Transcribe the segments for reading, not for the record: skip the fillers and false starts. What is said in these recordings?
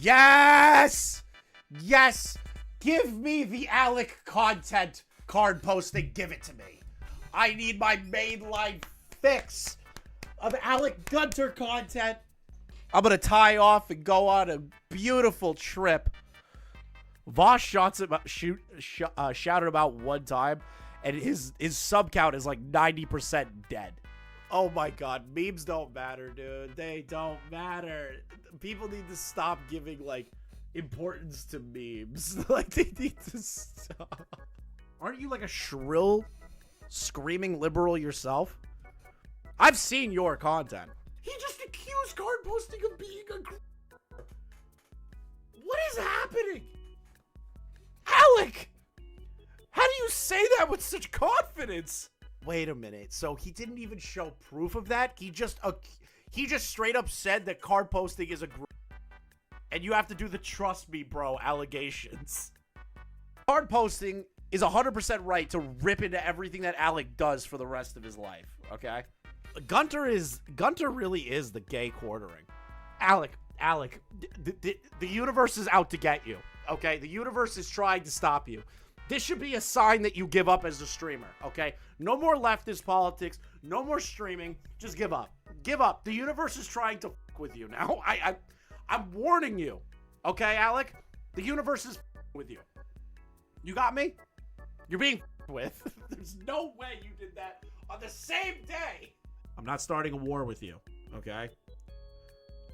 Yes! Yes! Give me the Alec content card posting. Give it to me. I need my mainline fix of Alec Gunter content. I'm gonna tie off and go on a beautiful trip. Vaush shouted about one time, and his sub count is like 90% dead. Oh my god, memes don't matter, dude. They don't matter. People need to stop giving like importance to memes. Like, they need to stop. Aren't you like a shrill, screaming liberal yourself? I've seen your content. He just accused card posting of being a... What is happening? Alec! How do you say that with such confidence? Wait a minute. So he didn't even show proof of that? He just straight up said that card posting is a... And you have to do the trust me, bro, allegations. Card posting is 100% right to rip into everything that Alec does for the rest of his life, okay? Gunter really is the gay quartering. Alec, the universe is out to get you, okay? The universe is trying to stop you. This should be a sign that you give up as a streamer, okay? No more leftist politics, no more streaming, just give up. Give up. The universe is trying to fuck with you now. I'm warning you, okay, Alec? The universe is with you. You got me? You're being with. There's no way you did that on the same day. I'm not starting a war with you, okay?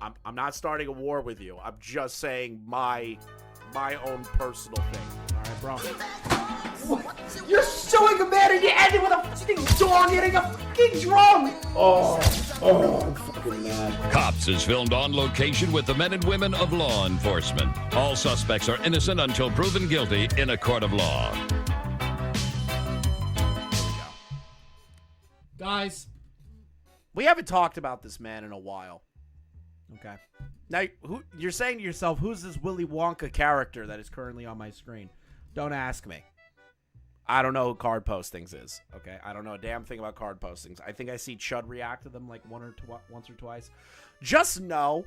I'm not starting a war with you. I'm just saying my own personal thing. All right, bro? What? You're suing a man and you end it with a fucking dog hitting a fucking drum! Oh, I'm fucking mad. Cops is filmed on location with the men and women of law enforcement. All suspects are innocent until proven guilty in a court of law. Guys, we haven't talked about this man in a while. Okay. Now, you're saying to yourself, who's this Willy Wonka character that is currently on my screen? Don't ask me. I don't know who card postings is. Okay. I don't know a damn thing about card postings. I think I see Chud react to them like once or twice. Just know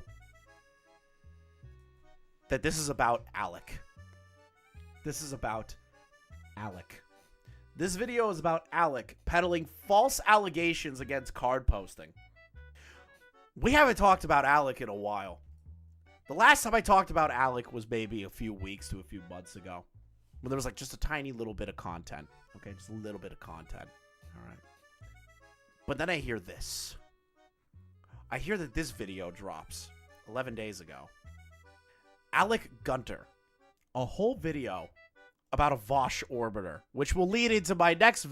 that this is about Alec. This is about Alec. This video is about Alec peddling false allegations against card posting. We haven't talked about Alec in a while. The last time I talked about Alec was maybe a few weeks to a few months ago, when there was like just a tiny little bit of content. Okay, just a little bit of content. All right. But then I hear this. I hear that this video drops 11 days ago. Alec Gunter. A whole video about a Vaush orbiter, which will lead into my next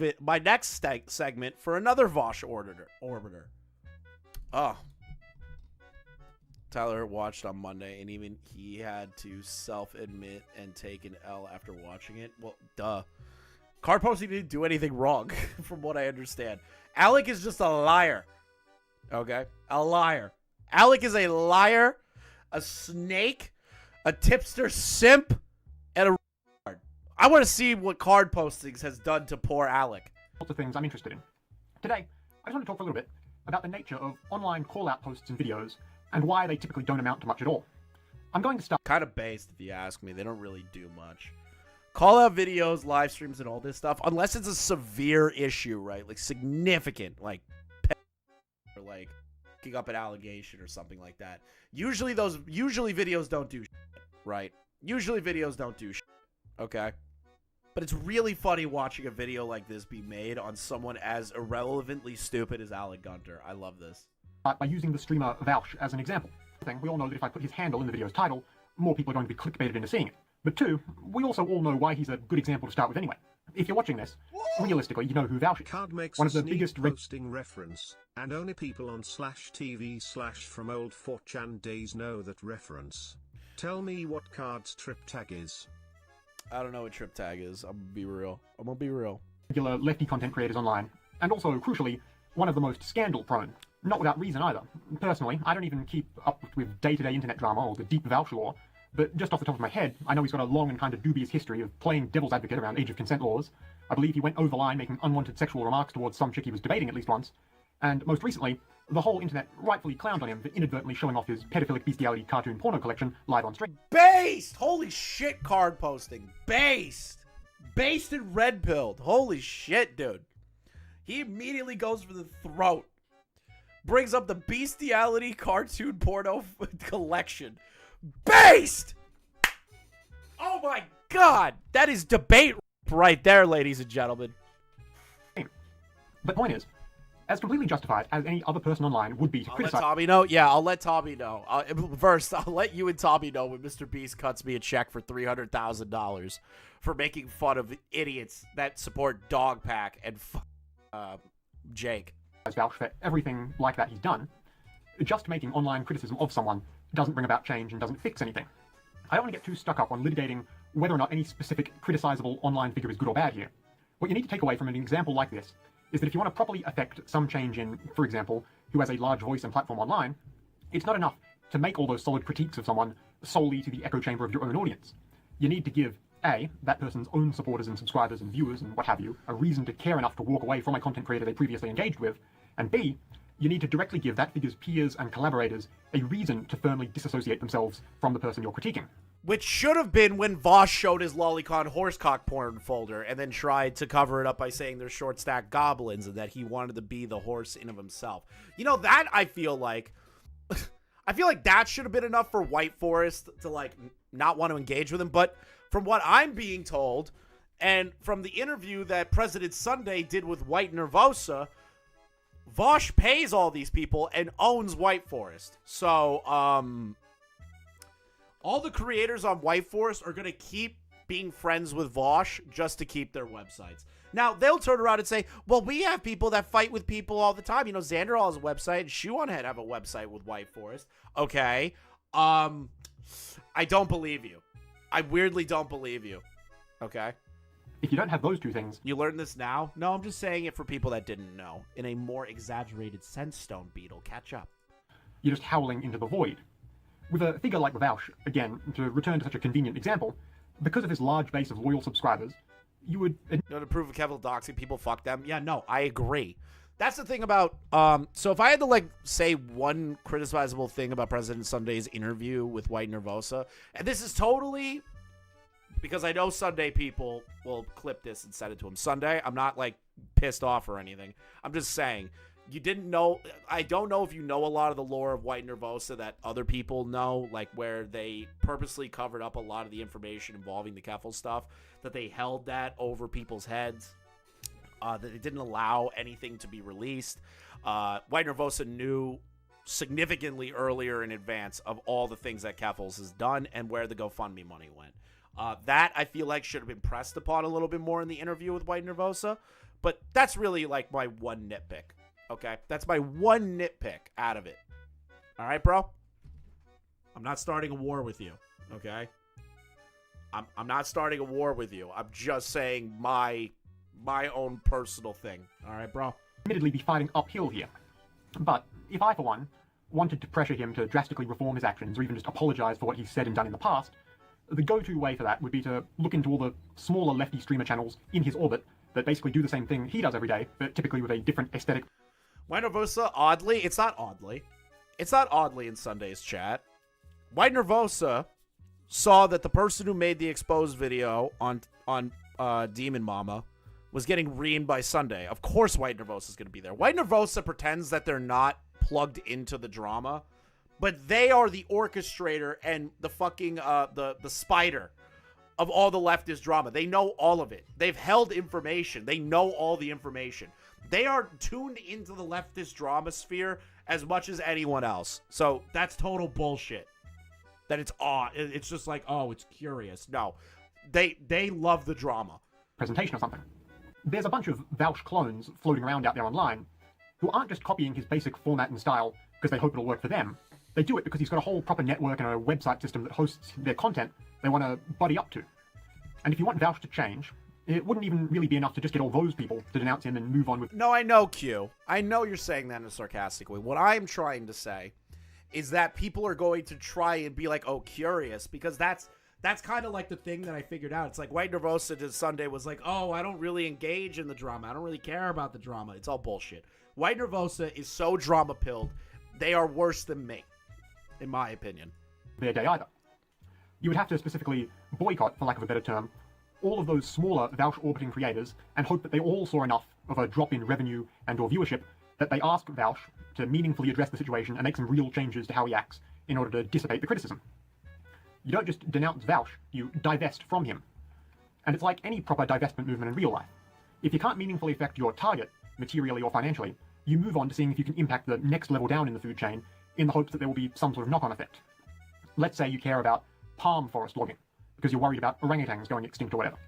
segment for another Vaush orbiter. Oh. Tyler watched on Monday, and even he had to self-admit and take an L after watching it. Well, duh. Card posting didn't do anything wrong, from what I understand. Alec is just a liar. Okay? A liar. Alec is a liar, a snake, a tipster simp, and a retard. I want to see what card postings has done to poor Alec. Lots of things I'm interested in. Today, I just want to talk for a little bit about the nature of online call-out posts and videos, and why they typically don't amount to much at all. I'm going to start... Kind of based, if you ask me. They don't really do much. Call-out videos, live streams, and all this stuff, unless it's a severe issue, right? Like, significant, like, or, like, picking up an allegation or something like that. Usually videos don't do shit, right? Usually videos don't do shit, okay? But it's really funny watching a video like this be made on someone as irrelevantly stupid as Alec Gunter. I love this. By using the streamer Vaush as an example. We all know that if I put his handle in the video's title, more people are going to be clickbaited into seeing it. But two, we also all know why he's a good example to start with anyway. If you're watching this, realistically, you know who Vaush is. Card makes one of the sneak biggest posting reference, and only people on /TV/ from old 4chan days know that reference. Tell me what Card's trip tag is. I don't know what trip tag is. I'm gonna be real. Regular lefty content creators online, and also, crucially, one of the most scandal-prone. Not without reason either. Personally, I don't even keep up with day-to-day internet drama or the deep Vaush lore, but just off the top of my head, I know he's got a long and kind of dubious history of playing devil's advocate around age of consent laws. I believe he went over the line making unwanted sexual remarks towards some chick he was debating at least once, and most recently, The whole internet rightfully clowned on him for inadvertently showing off his pedophilic bestiality cartoon porno collection live on stream. Based! Holy shit, card posting. Based! Based and red pilled. Holy shit, dude. He immediately goes for the throat. Brings up the bestiality cartoon porno collection. Based! Oh my god! That is debate right there, ladies and gentlemen. The point is, as completely justified as any other person online would be to criticize. Let Tommy know? Yeah, I'll let Tommy know. First, I'll let you and Tommy know when Mr. Beast cuts me a check for $300,000 for making fun of idiots that support Dogpack and Jake. Vaush for everything like that he's done. Just making online criticism of someone doesn't bring about change and doesn't fix anything. I don't want to get too stuck up on litigating whether or not any specific criticizable online figure is good or bad here. What you need to take away from an example like this is that if you want to properly affect some change in, for example, who has a large voice and platform online, it's not enough to make all those solid critiques of someone solely to the echo chamber of your own audience. You need to give, A, that person's own supporters and subscribers and viewers and what have you, a reason to care enough to walk away from a content creator they previously engaged with, and B, you need to directly give that figure's peers and collaborators a reason to firmly disassociate themselves from the person you're critiquing. Which should have been when Vaush showed his lolicon horsecock porn folder and then tried to cover it up by saying they're short stack goblins and that he wanted to be the horse in of himself. You know, that I feel like that should have been enough for White Forest to like not want to engage with him. But from what I'm being told, and from the interview that President Sunday did with White Nervosa, Vaush pays all these people and owns White Forest. So, all the creators on White Forest are going to keep being friends with Vaush just to keep their websites. Now, they'll turn around and say, well, we have people that fight with people all the time. You know, Xanderall has a website, and Shoeonhead have a website with White Forest. Okay. I don't believe you. I weirdly don't believe you. Okay. If you don't have those two things... You learned this now? No, I'm just saying it for people that didn't know. In a more exaggerated sense, Stone Beetle. Catch up. You're just howling into the void. With a figure like Vaush, again, to return to such a convenient example, because of his large base of loyal subscribers, you would... To prove of Kevin doxing people, fuck them. Yeah, no, I agree. That's the thing about... so if I had to, like, say one criticizable thing about President Sunday's interview with White Nervosa, and this is totally... Because I know Sunday people will clip this and send it to him. Sunday, I'm not, like, pissed off or anything. I'm just saying... You didn't know, I don't know if you know a lot of the lore of White Nervosa that other people know, like where they purposely covered up a lot of the information involving the Keffel stuff, that they held that over people's heads, that they didn't allow anything to be released. White Nervosa knew significantly earlier in advance of all the things that Keffels has done and where the GoFundMe money went. That, I feel like, should have been pressed upon a little bit more in the interview with White Nervosa, but that's really, like, my one nitpick. Okay, that's my one nitpick out of it. All right, bro? I'm not starting a war with you, okay? I'm not starting a war with you. I'm just saying my own personal thing. All right, bro? Admittedly be fighting uphill here. But if I, for one, wanted to pressure him to drastically reform his actions or even just apologize for what he's said and done in the past, the go-to way for that would be to look into all the smaller lefty streamer channels in his orbit that basically do the same thing he does every day, but typically with a different aesthetic. White Nervosa, oddly, it's not oddly in Sunday's chat. White Nervosa saw that the person who made the exposed video on Demon Mama was getting reamed by Sunday. Of course White Nervosa is going to be there. White Nervosa pretends that they're not plugged into the drama, but they are the orchestrator and the fucking, the spider of all the leftist drama. They know all of it. They've held information. They know all the information. They are tuned into the leftist drama sphere as much as anyone else. So that's total bullshit. That it's odd. It's just like, oh, it's curious. No, they love the drama. Presentation or something. There's a bunch of Vaush clones floating around out there online who aren't just copying his basic format and style because they hope it'll work for them. They do it because he's got a whole proper network and a website system that hosts their content they want to buddy up to. And if you want Vaush to change, it wouldn't even really be enough to just get all those people to denounce him and move on with... No, I know, Q. I know you're saying that in a sarcastic way. What I'm trying to say is that people are going to try and be like, oh, curious, because that's kind of like the thing that I figured out. It's like White Nervosa to Sunday was like, oh, I don't really engage in the drama. I don't really care about the drama. It's all bullshit. White Nervosa is so drama-pilled, they are worse than me, in my opinion. Their day either. You would have to specifically boycott, for lack of a better term, all of those smaller Vaush orbiting creators and hope that they all saw enough of a drop in revenue and or viewership that they ask Vaush to meaningfully address the situation and make some real changes to how he acts in order to dissipate the criticism. You don't just denounce Vaush, you divest from him. And it's like any proper divestment movement in real life. If you can't meaningfully affect your target, materially or financially, you move on to seeing if you can impact the next level down in the food chain in the hopes that there will be some sort of knock-on effect. Let's say you care about palm forest logging, because you're worried about orangutans going extinct or whatever.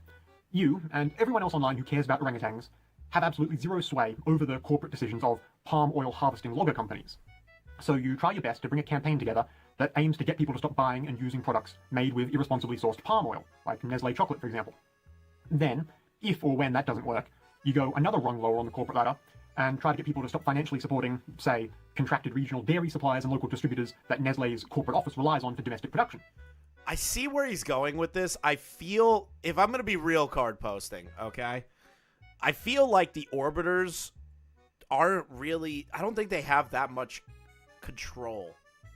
You, and everyone else online who cares about orangutans, have absolutely zero sway over the corporate decisions of palm oil harvesting logger companies. So you try your best to bring a campaign together that aims to get people to stop buying and using products made with irresponsibly sourced palm oil, like Nestle chocolate, for example. Then, if or when that doesn't work, you go another rung lower on the corporate ladder and try to get people to stop financially supporting, say, contracted regional dairy suppliers and local distributors that Nestle's corporate office relies on for domestic production. I see where he's going with this. I feel, if I'm going to be real card posting, okay, I feel like the Orbiters aren't really, I don't think they have that much control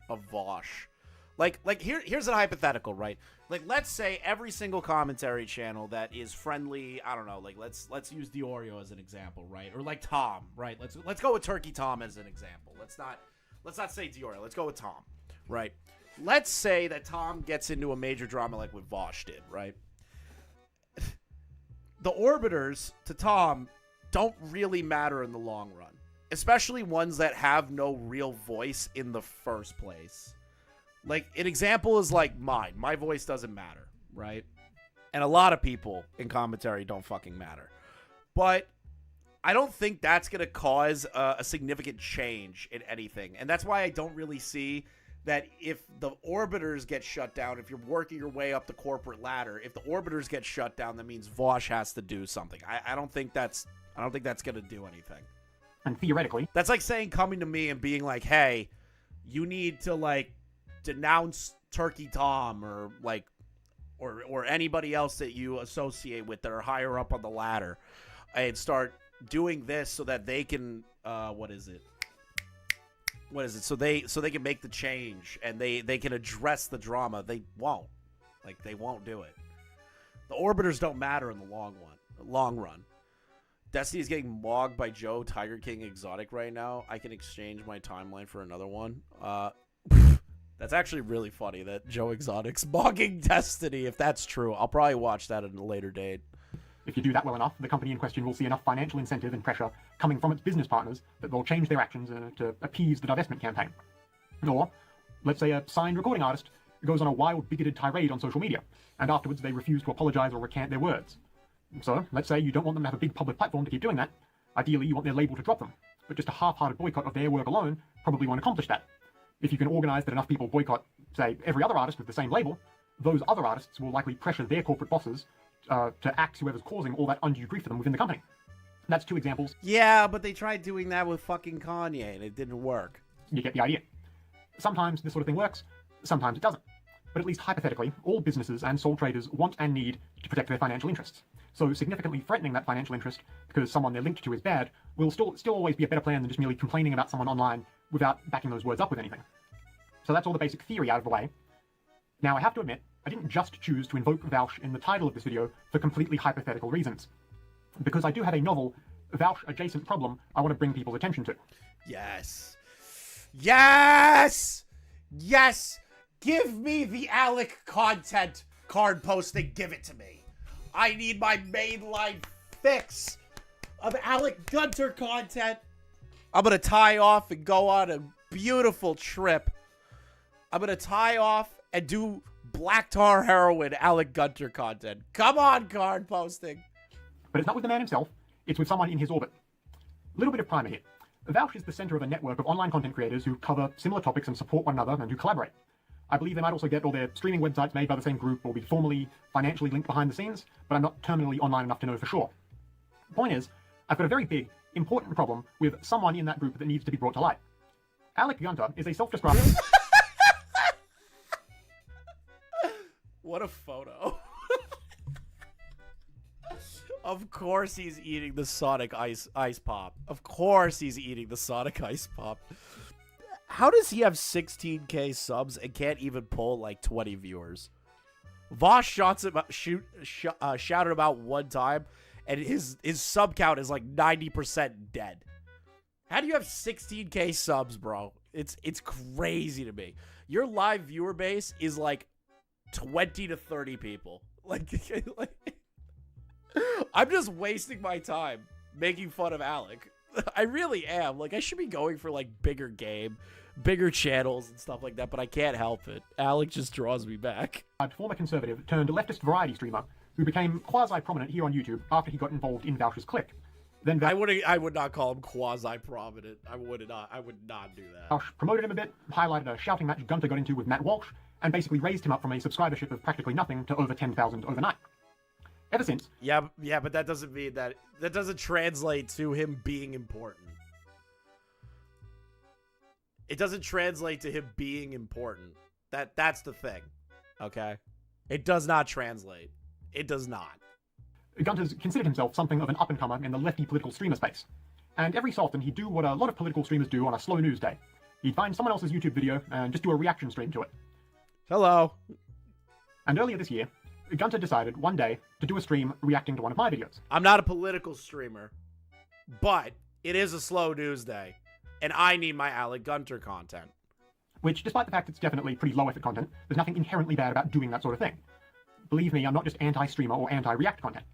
of Vaush. Like here's a hypothetical, right? Like, let's say every single commentary channel that is friendly, I don't know, like let's use Diorio as an example, right? Or like Tom, right? Let's go with Turkey Tom as an example. Let's not say Diorio. Let's go with Tom, right? Let's say that Tom gets into a major drama like what Vaush did, right? The Orbiters, to Tom, don't really matter in the long run. Especially ones that have no real voice in the first place. Like, an example is like mine. My voice doesn't matter, right? And a lot of people in commentary don't fucking matter. But I don't think that's going to cause a significant change in anything. And that's why I don't really see that if the Orbiters get shut down, if you're working your way up the corporate ladder, if the Orbiters get shut down, that means Vaush has to do something. I don't think that's going to do anything. And theoretically, that's like saying, coming to me and being like, hey, you need to like denounce Turkey Tom or like or anybody else that you associate with that are higher up on the ladder and start doing this so that they can so they can make the change and they can address the drama. They won't do it. The Orbiters don't matter in the long run. Destiny's getting mogged by Joe Tiger King Exotic right now. I can exchange my timeline for another one. That's actually really funny that Joe Exotic's mogging Destiny. If that's true, I'll probably watch that at a later date. If you do that well enough, the company in question will see enough financial incentive and pressure coming from its business partners that they'll change their actions to appease the divestment campaign. Or, let's say a signed recording artist goes on a wild, bigoted tirade on social media, and afterwards they refuse to apologize or recant their words. So, let's say you don't want them to have a big public platform to keep doing that. Ideally, you want their label to drop them. But just a half-hearted boycott of their work alone probably won't accomplish that. If you can organize that enough people boycott, say, every other artist with the same label, those other artists will likely pressure their corporate bosses to axe whoever's causing all that undue grief for them within the company. That's two examples. Yeah, but they tried doing that with fucking Kanye, and it didn't work. You get the idea. Sometimes this sort of thing works, sometimes it doesn't. But at least hypothetically, all businesses and sole traders want and need to protect their financial interests. So significantly threatening that financial interest because someone they're linked to is bad will still always be a better plan than just merely complaining about someone online without backing those words up with anything. So that's all the basic theory out of the way. Now, I have to admit, I didn't just choose to invoke Vaush in the title of this video for completely hypothetical reasons. Because I do have a novel, Vaush-adjacent problem I want to bring people's attention to. Yes! Yes! Yes! Give me the Alec content card posting. Give it to me. I need my mainline fix of Alec Gunter content. I'm going to tie off and go on a beautiful trip. I'm going to tie off and do Black Tar Heroin Alec Gunter content. Come on, card posting. But it's not with the man himself. It's with someone in his orbit. A little bit of primer here. Vaush is the center of a network of online content creators who cover similar topics and support one another and who collaborate. I believe they might also get all their streaming websites made by the same group or be formally, financially linked behind the scenes, but I'm not terminally online enough to know for sure. The point is, I've got a very big, important problem with someone in that group that needs to be brought to light. Alec Gunter is a self-described... What a photo. Of course he's eating the Sonic Ice Pop. Of course he's eating the Sonic Ice Pop. How does he have 16K subs and can't even pull like 20 viewers? Vaush shouted about one time, and his sub count is like 90% dead. How do you have 16K subs, bro? It's crazy to me. Your live viewer base is like 20 to 30 people. Like I'm just wasting my time making fun of Alec. I really am. Like, I should be going for like bigger game, bigger channels and stuff like that, but I can't help it. Alec just draws me back. A former conservative turned leftist variety streamer who became quasi-prominent here on YouTube after he got involved in Vaush's clique. Then I would not call him quasi-prominent. I would not do that. Vaush promoted him a bit, highlighted a shouting match Gunter got into with Matt Walsh, and basically raised him up from a subscribership of practically nothing to over 10,000 overnight. Ever since... Yeah, but that doesn't mean that doesn't translate to him being important. It doesn't translate to him being important. That's the thing. Okay? It does not translate. It does not. Gunter's considered himself something of an up-and-comer in the lefty political streamer space. And every so often he'd do what a lot of political streamers do on a slow news day. He'd find someone else's YouTube video and just do a reaction stream to it. Hello. And earlier this year, Gunter decided one day to do a stream reacting to one of my videos. I'm not a political streamer, but it is a slow news day, and I need my Alec Gunter content. Which, despite the fact it's definitely pretty low-effort content, there's nothing inherently bad about doing that sort of thing. Believe me, I'm not just anti-streamer or anti-react content.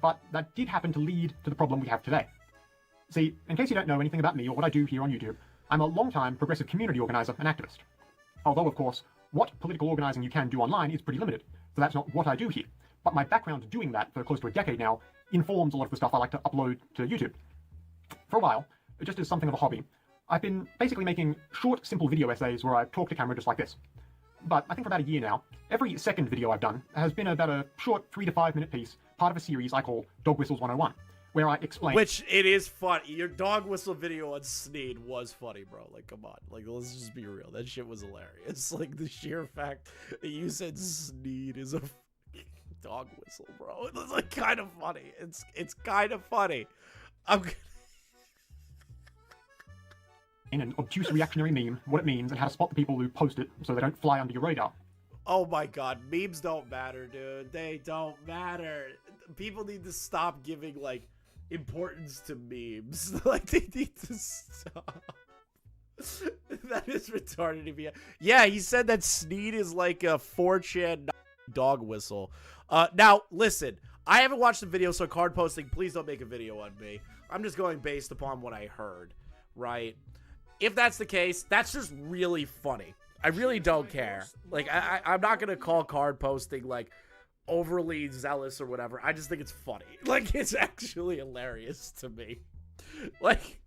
But that did happen to lead to the problem we have today. See, in case you don't know anything about me or what I do here on YouTube, I'm a long-time progressive community organizer and activist. Although, of course, what political organizing you can do online is pretty limited, so that's not what I do here. But my background doing that for close to a decade now informs a lot of the stuff I like to upload to YouTube. For a while, just as something of a hobby, I've been basically making short, simple video essays where I talk to camera just like this. But I think for about a year now, every second video I've done has been about a short 3 to 5 minute piece, part of a series I call Dog Whistles 101, where I explain... Which, it is funny. Your dog whistle video on Sneed was funny, bro. Like, come on. Like, let's just be real. That shit was hilarious. Like, the sheer fact that you said Sneed is a dog whistle, bro. It was, like, kind of funny. It's kind of funny. in an obtuse reactionary meme, what it means, and how to spot the people who post it so they don't fly under your radar. Oh my god, memes don't matter, dude. They don't matter. People need to stop giving, like, importance to memes. Like, they need to stop. That is retarded to me. Yeah, he said that Sneed is like a 4chan dog whistle. Now, listen, I haven't watched the video, so Cardposting, please don't make a video on me. I'm just going based upon what I heard, right? If that's the case, that's just really funny. I really don't care. Like, I'm not gonna call Cardposting, like, overly zealous or whatever. I just think it's funny. Like, it's actually hilarious to me. Like,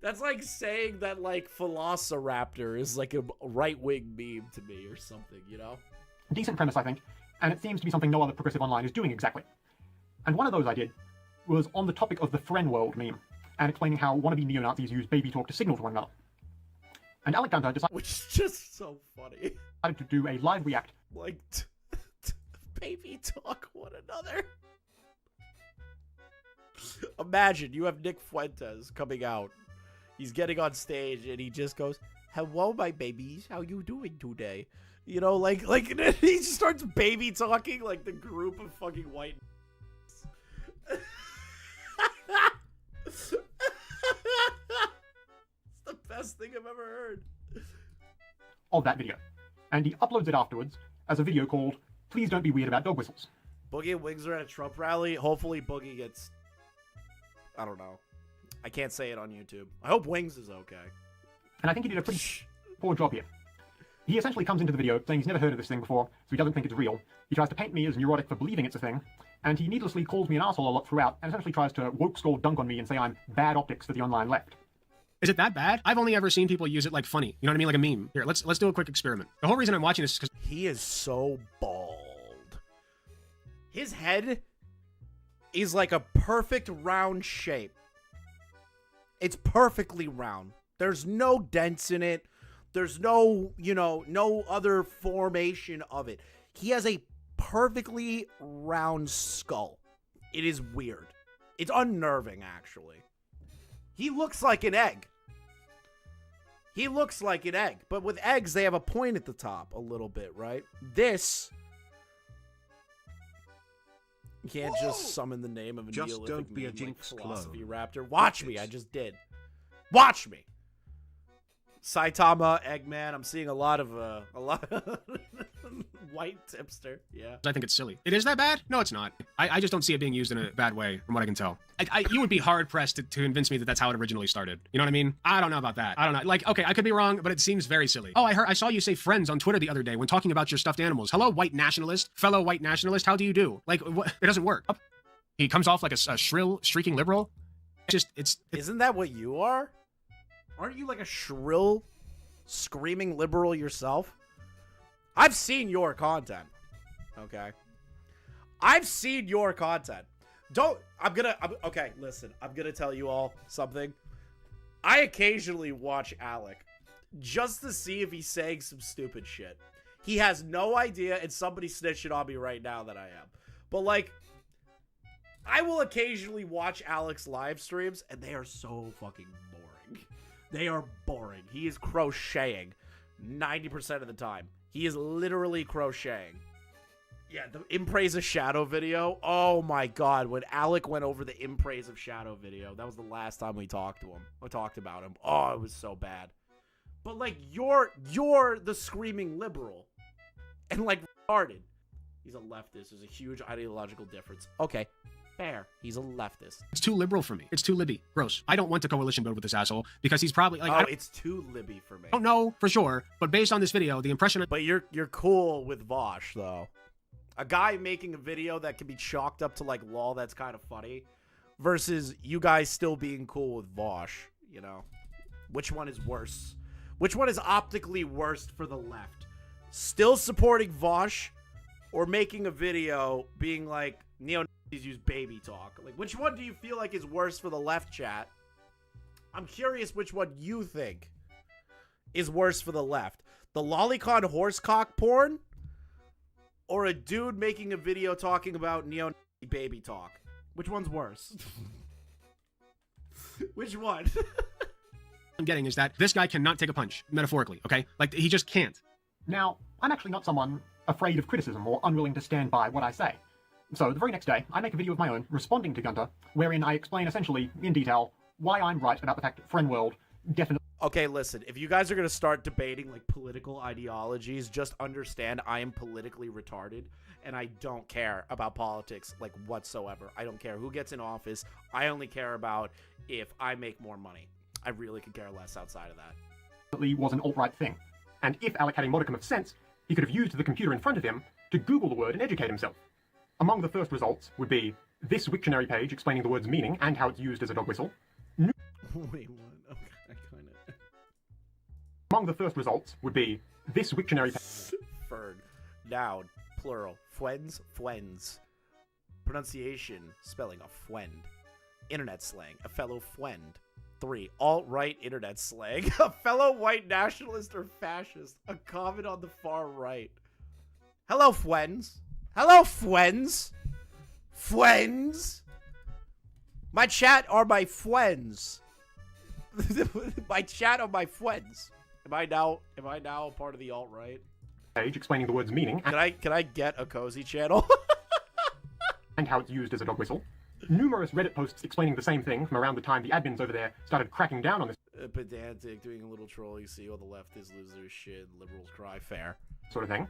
that's like saying that, like, Velociraptor is like a right-wing meme to me or something, you know? Decent premise, I think, and it seems to be something no other progressive online is doing exactly. And one of those I did was on the topic of the Friend World meme, and explaining how wannabe neo-Nazis use baby talk to signal to one another. And Alec Gunter decided... Which is just so funny. ...to do a live react. Like, baby talk one another. Imagine, you have Nick Fuentes coming out. He's getting on stage, and he just goes, "Hello, my babies. How you doing today?" You know, like he just starts baby talking like the group of fucking white... It's the best thing I've ever heard. ...of that video. And he uploads it afterwards as a video called "Please Don't Be Weird About Dog Whistles." Boogie and Wings are at a Trump rally. Hopefully Boogie gets... I don't know. I can't say it on YouTube. I hope Wings is okay. And I think he did a pretty poor job here. He essentially comes into the video saying he's never heard of this thing before, so he doesn't think it's real. He tries to paint me as neurotic for believing it's a thing, and he needlessly calls me an asshole a lot throughout, and essentially tries to woke skull dunk on me and say I'm bad optics for the online left. Is it that bad? I've only ever seen people use it like funny. You know what I mean? Like a meme. Here, let's do a quick experiment. The whole reason I'm watching this is because he is so bald. His head is like a perfect round shape. It's perfectly round. There's no dents in it. There's no, you know, no other formation of it. He has a perfectly round skull. It is weird. It's unnerving, actually. He looks like an egg. He looks like an egg. But with eggs, they have a point at the top a little bit, right? This... You can't just summon the name of a Just Neolithic don't be a meme Jinx like Philosophy clone. Raptor. Watch me, I just did. Watch me. Saitama, Eggman. I'm seeing a lot of white tipster. Yeah. I think it's silly. It is that bad? No, it's not. I just don't see it being used in a bad way, from what I can tell. You would be hard pressed to convince me that that's how it originally started. You know what I mean? I don't know about that. I don't know. Like, okay, I could be wrong, but it seems very silly. Oh, I saw you say friends on Twitter the other day when talking about your stuffed animals. Hello, white nationalist, fellow white nationalist. How do you do? Like, what? It doesn't work. He comes off like a shrill, streaking liberal. It's Isn't that what you are? Aren't you like a shrill, screaming liberal yourself? I've seen your content. Okay. I've seen your content. Okay, listen. I'm gonna tell you all something. I occasionally watch Alec just to see if he's saying some stupid shit. He has no idea, and somebody's snitching on me right now that I am. But like, I will occasionally watch Alec's live streams, and they are so fucking boring. They are boring. He is crocheting 90% of the time. He is literally crocheting. Yeah, the Impraise of Shadow video. Oh my god, when Alec went over the Impraise of Shadow video, that was the last time we talked to him. I talked about him. Oh, it was so bad. But like, you're the screaming liberal. And like, retarded. He's a leftist. There's a huge ideological difference. Okay. Fair. He's a leftist. It's too liberal for me. It's too libby. Gross. I don't want to coalition build with this asshole because he's probably like. Oh, it's too libby for me. I don't know for sure, but based on this video, the impression. But you're cool with Vaush though. A guy making a video that can be chalked up to like lol, that's kind of funny, versus you guys still being cool with Vaush. You know, which one is worse? Which one is optically worst for the left? Still supporting Vaush, or making a video being like neo. Use baby talk. Like, which one do you feel like is worse for the left, chat? I'm curious which one you think is worse for the left. The lolicon horsecock porn? Or a dude making a video talking about neo-baby talk? Which one's worse? Which one? I'm getting is that this guy cannot take a punch, metaphorically, okay? Like, he just can't. Now, I'm actually not someone afraid of criticism or unwilling to stand by what I say. So, the very next day, I make a video of my own, responding to Gunter, wherein I explain essentially, in detail, why I'm right about the fact that Friend World definitely... Okay, listen, if you guys are going to start debating, like, political ideologies, just understand I am politically retarded, and I don't care about politics, like, whatsoever. I don't care who gets in office. I only care about if I make more money. I really could care less outside of that. ...was an alt-right thing. And if Alec had a modicum of sense, he could have used the computer in front of him to Google the word and educate himself. Among the first results would be this Wiktionary page explaining the word's meaning and how it's used as a dog whistle. Wait, what? Okay, I kind of... Among the first results would be this Wiktionary page. Fern. Noun. Plural. Fwens. Pronunciation. Spelling of friend. Internet slang. A fellow friend. 3. Alt-right internet slang. A fellow white nationalist or fascist. A comment on the far right. Hello, friends. Hello, friends. Friends. My chat are my friends. My chat are my friends. Am I now a part of the alt-right? Page explaining the word's meaning. Can I get a cozy channel? And how it's used as a dog whistle. Numerous Reddit posts explaining the same thing from around the time the admins over there started cracking down on this. Pedantic, doing a little troll. You see all the leftists lose their shit. Liberals cry. Fair. Sort of thing.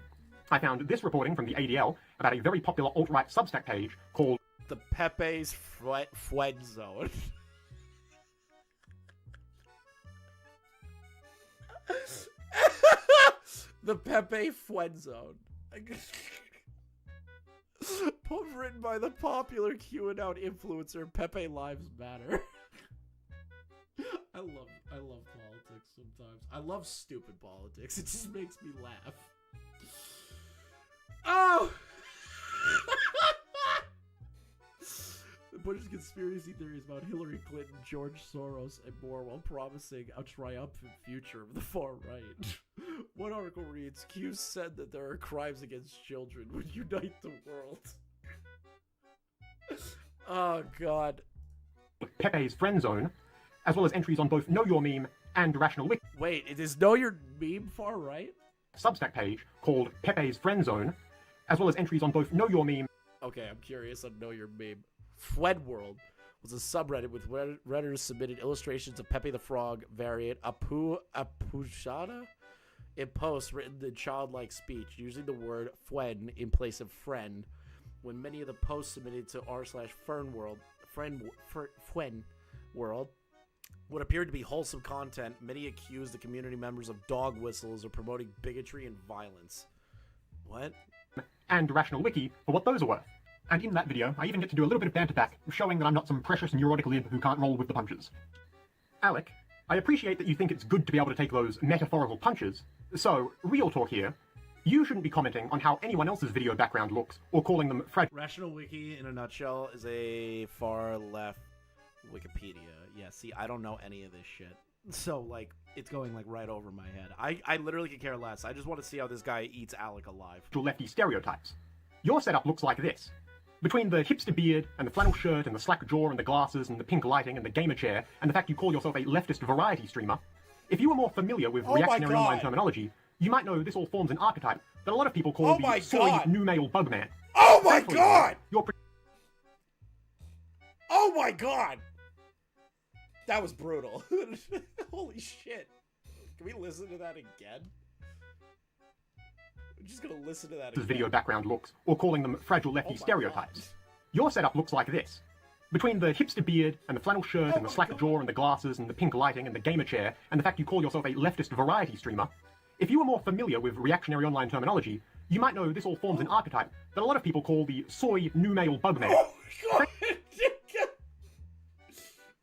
I found this reporting from the ADL about a very popular alt-right Substack page called The Pepe's Friend Zone. The Pepe Friend Zone. Written by the popular QAnon influencer Pepe Lives Matter. I love politics sometimes. I love stupid politics. It just makes me laugh. Oh! The Bush's conspiracy theories about Hillary Clinton, George Soros, and more while promising a triumphant future of the far right. One article reads, Q said that there are crimes against children would unite the world. Oh, God. Pepe's Friend Zone, as well as entries on both Know Your Meme and Rational Wiki Wait, is Know Your Meme far right? Substack page called Pepe's Friend Zone, as well as entries on both Know Your Meme. Okay, I'm curious on Know Your Meme. Fwed World was a subreddit with Redditors submitted illustrations of Pepe the Frog variant Apushada in posts written in childlike speech, using the word Fwen in place of friend. When many of the posts submitted to r/Fern World, Fwen World, what appeared to be wholesome content, many accused the community members of dog whistles or promoting bigotry and violence. What? And Rational Wiki for what those are worth. And in that video, I even get to do a little bit of banter back, showing that I'm not some precious neurotic lib who can't roll with the punches. Alec, I appreciate that you think it's good to be able to take those metaphorical punches, so, real talk here, you shouldn't be commenting on how anyone else's video background looks, or calling them fragile. Rational Wiki, in a nutshell, is a far-left Wikipedia. Yeah, see, I don't know any of this shit. So, like, it's going, like, right over my head. I literally could care less. I just want to see how this guy eats Alec alive. Lefty stereotypes. Your setup looks like this. Between the hipster beard, and the flannel shirt, and the slack jaw, and the glasses, and the pink lighting, and the gamer chair, and the fact you call yourself a leftist variety streamer, if you were more familiar with reactionary online terminology, you might know this all forms an archetype that a lot of people call the soy new male bugman. Oh my Thankfully, God! You're Oh my God! That was brutal. Holy shit. Can we listen to that again? I'm just gonna listen to that again. video background looks, or calling them fragile lefty stereotypes. God. Your setup looks like this. Between the hipster beard, and the flannel shirt, and the slack jaw, and the glasses, and the pink lighting, and the gamer chair, and the fact you call yourself a leftist variety streamer, if you were more familiar with reactionary online terminology, you might know this all forms an archetype that a lot of people call the soy new male bugman. Oh my God!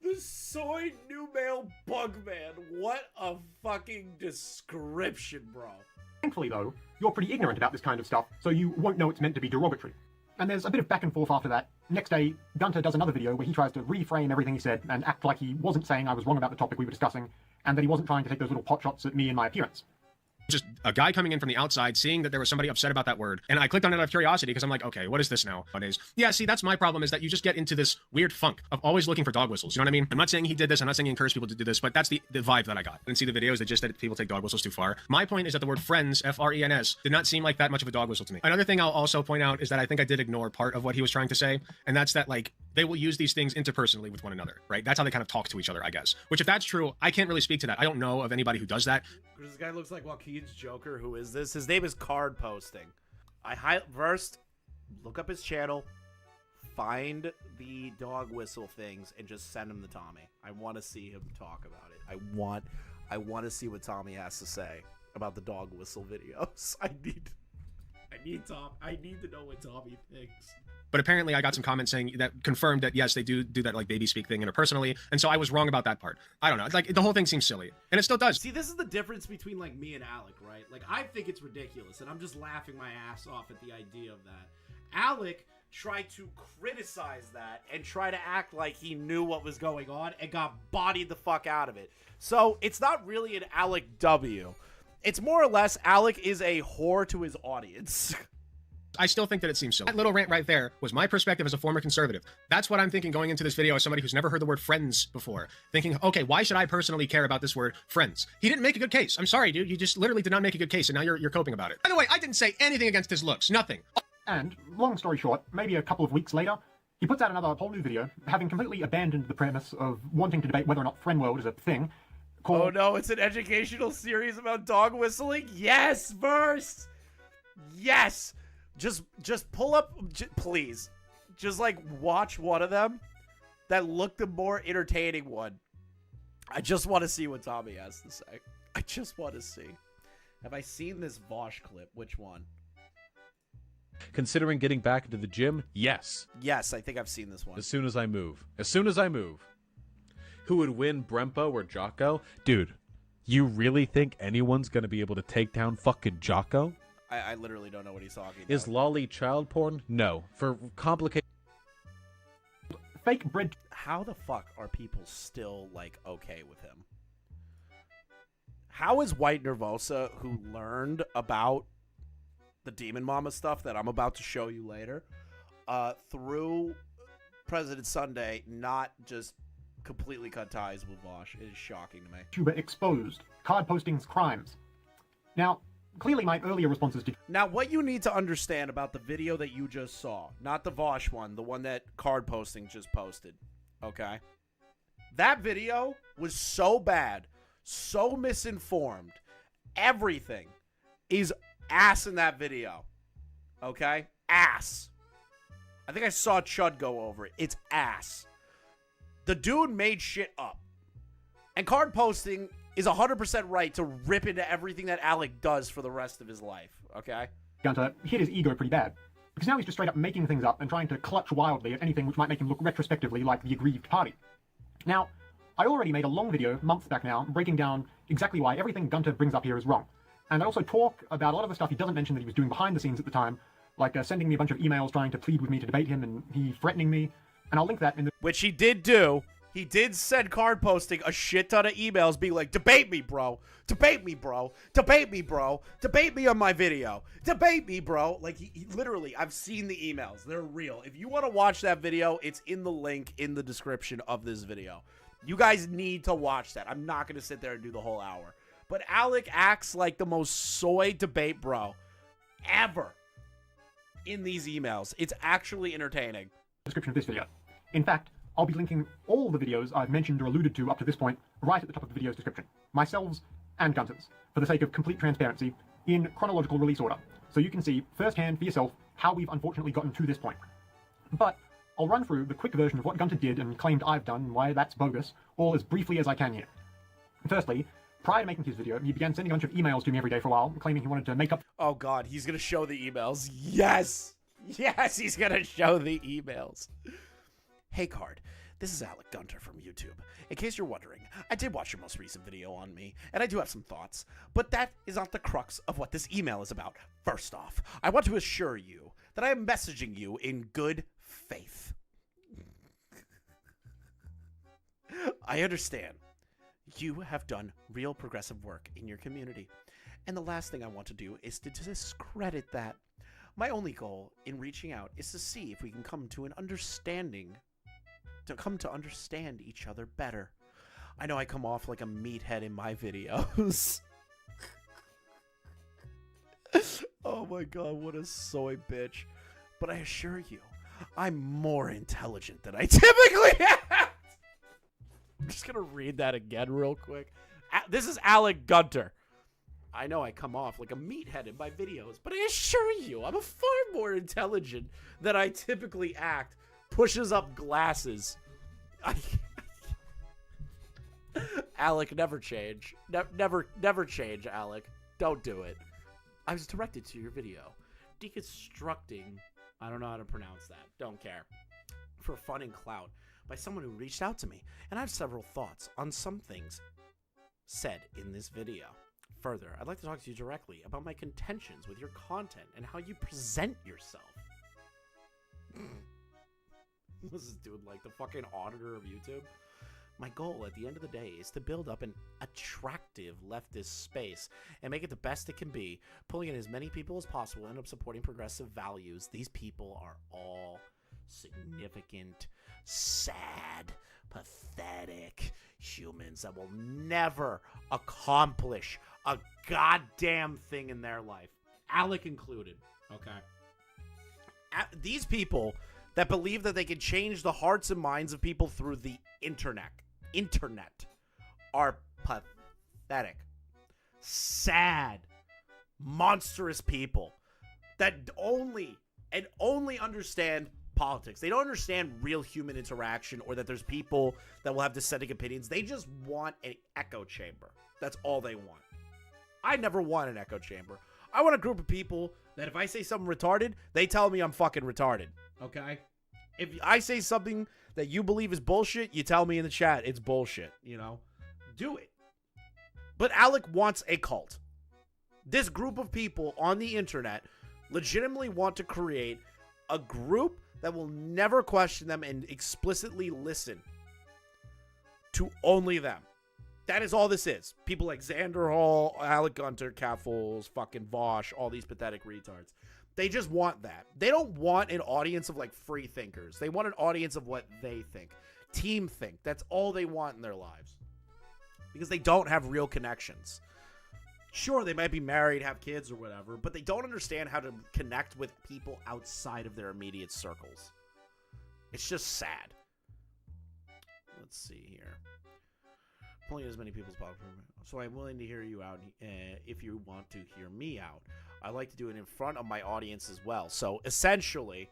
The soy new male bugman. What a fucking description, bro. Thankfully, though, you're pretty ignorant about this kind of stuff, so you won't know it's meant to be derogatory. And there's a bit of back and forth after that. Next day, Gunter does another video where he tries to reframe everything he said and act like he wasn't saying I was wrong about the topic we were discussing, and that he wasn't trying to take those little pot shots at me and my appearance. Just a guy coming in from the outside, seeing that there was somebody upset about that word. And I clicked on it out of curiosity because I'm like, okay, what is this now nowadays? Yeah, see, that's my problem, is that you just get into this weird funk of always looking for dog whistles. You know what I mean? I'm not saying he did this. I'm not saying he encouraged people to do this, but that's the vibe that I got. I didn't see the videos that just that people take dog whistles too far. My point is that the word friends, F-R-E-N-S, did not seem like that much of a dog whistle to me. Another thing I'll also point out is that I think I did ignore part of what he was trying to say, and that's that, like, they will use these things interpersonally with one another, right? That's how they kind of talk to each other, I guess. Which, if that's true, I can't really speak to that. I don't know of anybody who does that. This guy looks like Joaquin's Joker. Who is this? His name is Cardposting. First, look up his channel, find the dog whistle things, and just send him to Tommy. I want to see him talk about it. I want to see what Tommy has to say about the dog whistle videos. I need to know what Tommy thinks. But apparently I got some comments saying that confirmed that, yes, they do that, like, baby speak thing interpersonally. And so I was wrong about that part. I don't know. It's like, the whole thing seems silly. And it still does. See, this is the difference between, like, me and Alec, right? Like, I think it's ridiculous, and I'm just laughing my ass off at the idea of that. Alec tried to criticize that and try to act like he knew what was going on and got bodied the fuck out of it. So, it's not really an Alec W. It's more or less Alec is a whore to his audience. I still think that it seems silly. That little rant right there was my perspective as a former conservative. That's what I'm thinking going into this video as somebody who's never heard the word friends before. Thinking, okay, why should I personally care about this word friends? He didn't make a good case. I'm sorry, dude. You just literally did not make a good case, and now you're coping about it. By the way, I didn't say anything against his looks. Nothing. And, long story short, maybe a couple of weeks later, he puts out another whole new video, having completely abandoned the premise of wanting to debate whether or not friend world is a thing. Oh no, it's an educational series about dog whistling? Yes, Verse! Yes! Just pull up, please. Just, like, watch one of them that looked the more entertaining one. I just want to see what Tommy has to say. I just want to see. Have I seen this Vaush clip? Which one? Considering getting back into the gym? Yes. Yes, I think I've seen this one. As soon as I move. As soon as I move. Who would win, Brempo or Jocko? Dude, you really think anyone's going to be able to take down fucking Jocko? I literally don't know what he's talking about. Is lolly child porn? No. For complicated... Fake bread... How the fuck are people still, like, okay with him? How is White Nervosa, who learned about the Demon Mama stuff that I'm about to show you later, through President Sunday not just completely cut ties with Vaush. It is shocking to me. YouTuber exposed. Cardposting's crimes. Now, clearly my earlier responses to Now, what you need to understand about the video that you just saw, not the Vaush one, the one that Cardposting just posted, okay? That video was so bad, so misinformed. Everything is ass in that video, okay? Ass. I think I saw Chud go over it. It's ass. The dude made shit up. And Cardposting is 100% right to rip into everything that Alec does for the rest of his life, okay? Gunter hit his ego pretty bad. Because now he's just straight up making things up and trying to clutch wildly at anything which might make him look retrospectively like the aggrieved party. Now, I already made a long video, months back now, breaking down exactly why everything Gunter brings up here is wrong. And I also talk about a lot of the stuff he doesn't mention that he was doing behind the scenes at the time, like sending me a bunch of emails trying to plead with me to debate him, and he threatening me. And I'll link that in the... Which he did do. He did send Cardposting a shit ton of emails being like, debate me, bro. Debate me, bro. Debate me, bro. Debate me on my video. Debate me, bro. Like, he literally, I've seen the emails. They're real. If you want to watch that video, it's in the link in the description of this video. You guys need to watch that. I'm not going to sit there and do the whole hour. But Alec acts like the most soy debate bro ever in these emails. It's actually entertaining. Description of this video. In fact, I'll be linking all the videos I've mentioned or alluded to up to this point right at the top of the video's description. Myself's and Gunter's, for the sake of complete transparency, in chronological release order. So you can see firsthand for yourself how we've unfortunately gotten to this point. But I'll run through the quick version of what Gunter did and claimed I've done and why that's bogus, all as briefly as I can here. Firstly, prior to making his video, he began sending a bunch of emails to me every day for a while, claiming he wanted to make up... Oh god, he's gonna show the emails. Yes! Yes, he's gonna show the emails. Hey Card, this is Alec Gunter from YouTube. In case you're wondering, I did watch your most recent video on me, and I do have some thoughts, but that is not the crux of what this email is about. First off, I want to assure you that I am messaging you in good faith. I understand. You have done real progressive work in your community, and the last thing I want to do is to discredit that. My only goal in reaching out is to see if we can come to an understanding, to come to understand each other better. I know I come off like a meathead in my videos. Oh my god, what a soy bitch. But I assure you, I'm more intelligent than I typically am. I'm just gonna read that again real quick. This is Alec Gunter. I know I come off like a meathead in my videos, but I assure you, I'm a far more intelligent than I typically act. Pushes up glasses. Alec, never change. Never change, Alec. Don't do it. I was directed to your video. Deconstructing, I don't know how to pronounce that. Don't care. For fun and clout. By someone who reached out to me, and I have several thoughts on some things said in this video. Further, I'd like to talk to you directly about my contentions with your content and how you present yourself. What's this dude, like the fucking auditor of YouTube? My goal at the end of the day is to build up an attractive leftist space and make it the best it can be, pulling in as many people as possible and end up supporting progressive values. These people are all significant, sad, pathetic humans that will never accomplish a goddamn thing in their life. Alec included, okay? These people that believe that they can change the hearts and minds of people through the internet are pathetic, sad, monstrous people that only understand politics. They don't understand real human interaction or that there's people that will have dissenting opinions. They just want an echo chamber. That's all they want. I never want an echo chamber. I want a group of people that if I say something retarded, they tell me I'm fucking retarded. Okay? If I say something that you believe is bullshit, you tell me in the chat it's bullshit, you know? Do it. But Alec wants a cult. This group of people on the internet legitimately want to create a group that will never question them and explicitly listen to only them. That is all this is. People like Xander Hall, Alec Gunter, Catfuls, fucking Vaush, all these pathetic retards. They just want that. They don't want an audience of like free thinkers. They want an audience of what they think. Team think. That's all they want in their lives. Because they don't have real connections. Sure, they might be married, have kids or whatever, but they don't understand how to connect with people outside of their immediate circles. It's just sad. Let's see here. Pulling as many people as possible. So I'm willing to hear you out if you want to hear me out. I like to do it in front of my audience as well. So essentially,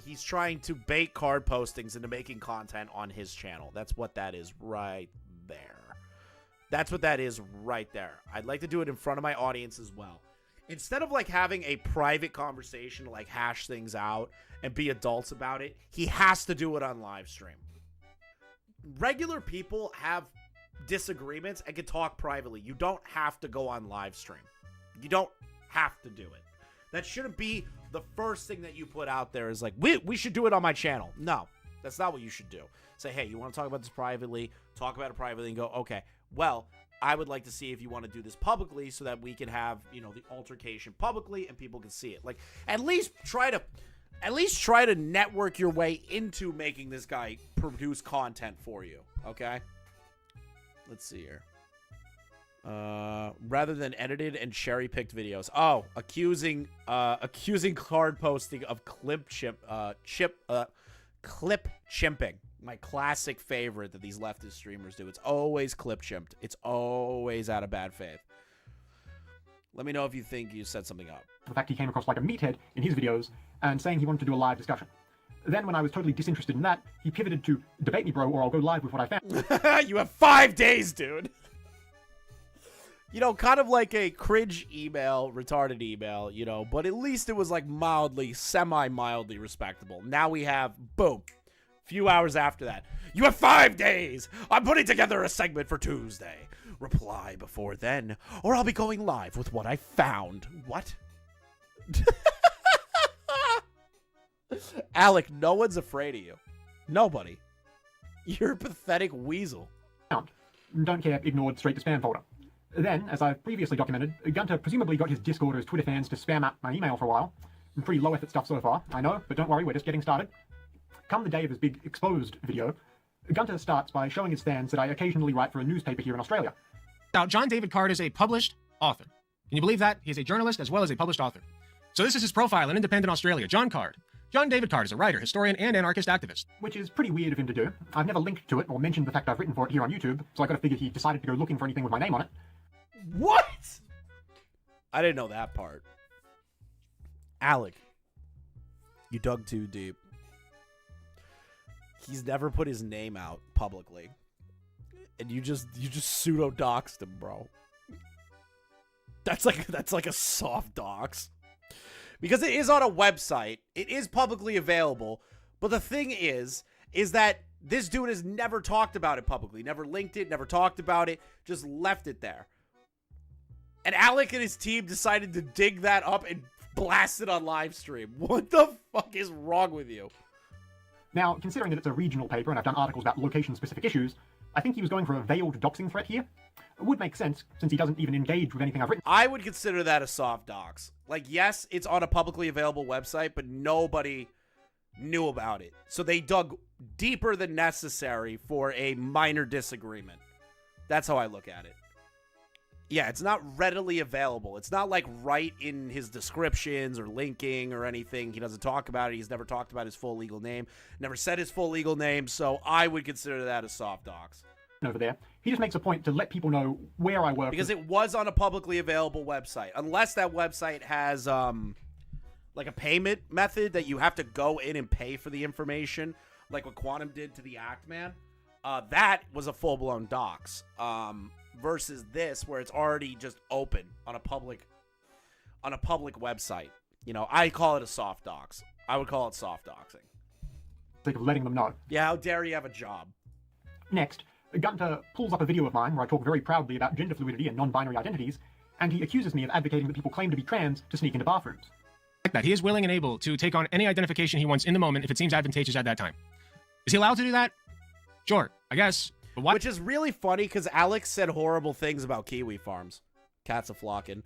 he's trying to bait card postings into making content on his channel. That's what that is right there. That's what that is right there. I'd like to do it in front of my audience as well. Instead of like having a private conversation to like hash things out and be adults about it, he has to do it on live stream. Regular people have disagreements and can talk privately. You don't have to go on live stream. You don't have to do it. That shouldn't be the first thing that you put out there is like, we should do it on my channel. No, that's not what you should do. Say, hey, you want to talk about this privately? Talk about it privately and go, okay, well, I would like to see if you want to do this publicly so that we can have, you know, the altercation publicly and people can see it. Like, at least try to network your way into making this guy produce content for you, okay? Let's see here. Rather than edited and cherry-picked videos. Oh, accusing card posting of clip chimping. My classic favorite that these leftist streamers do. It's always clip chimped. It's always out of bad faith. Let me know if you think you set something up. The fact he came across like a meathead in his videos and saying he wanted to do a live discussion. Then when I was totally disinterested in that, he pivoted to debate me, bro, or I'll go live with what I found. You have 5 days, dude. You know, kind of like a cringe email, retarded email, you know, but at least it was like semi-mildly respectable. Now we have, boom, few hours after that. You have 5 days. I'm putting together a segment for Tuesday. Reply before then, or I'll be going live with what I found. What? Alec, no one's afraid of you. Nobody. You're a pathetic weasel. Don't care, ignored, straight to spam folder. Then, as I've previously documented, Gunter presumably got his Discord or his Twitter fans to spam up my email for a while. Pretty low effort stuff so far, I know, but don't worry, we're just getting started. Come the day of his big exposed video, Gunter starts by showing his fans that I occasionally write for a newspaper here in Australia. Now, John David Card is a published author. Can you believe that? He's a journalist as well as a published author. So this is his profile in independent Australia, John Card. John David Card is a writer, historian, and anarchist activist. Which is pretty weird of him to do. I've never linked to it or mentioned the fact I've written for it here on YouTube, so I gotta figure he decided to go looking for anything with my name on it. What? I didn't know that part. Alec, you dug too deep. He's never put his name out publicly. And you just pseudo-doxed him, bro. That's like a soft dox. Because it is on a website. It is publicly available. But the thing is that this dude has never talked about it publicly. Never linked it, never talked about it. Just left it there. And Alec and his team decided to dig that up and blast it on live stream. What the fuck is wrong with you? Now, considering that it's a regional paper and I've done articles about location-specific issues, I think he was going for a veiled doxing threat here. It would make sense, since he doesn't even engage with anything I've written. I would consider that a soft dox. Like, yes, it's on a publicly available website, but nobody knew about it. So they dug deeper than necessary for a minor disagreement. That's how I look at it. Yeah, it's not readily available. It's not like right in his descriptions or linking or anything. He doesn't talk about it. He's never talked about his full legal name. Never said his full legal name, so I would consider that a soft dox. Over there, he just makes a point to let people know where I work. Because it was on a publicly available website. Unless that website has, like a payment method that you have to go in and pay for the information, like what Quantum did to the Act Man. That was a full-blown dox. Versus this, where it's already just open on a public website. You know, I call it a soft dox. I would call it soft doxing. Like letting them know. Yeah, how dare you have a job? Next, Gunter pulls up a video of mine where I talk very proudly about gender fluidity and non-binary identities, and he accuses me of advocating that people claim to be trans to sneak into bathrooms. Like that, he is willing and able to take on any identification he wants in the moment if it seems advantageous at that time. Is he allowed to do that? Sure, I guess. But what? Which is really funny because Alex said horrible things about kiwi farms. Cats a flocking.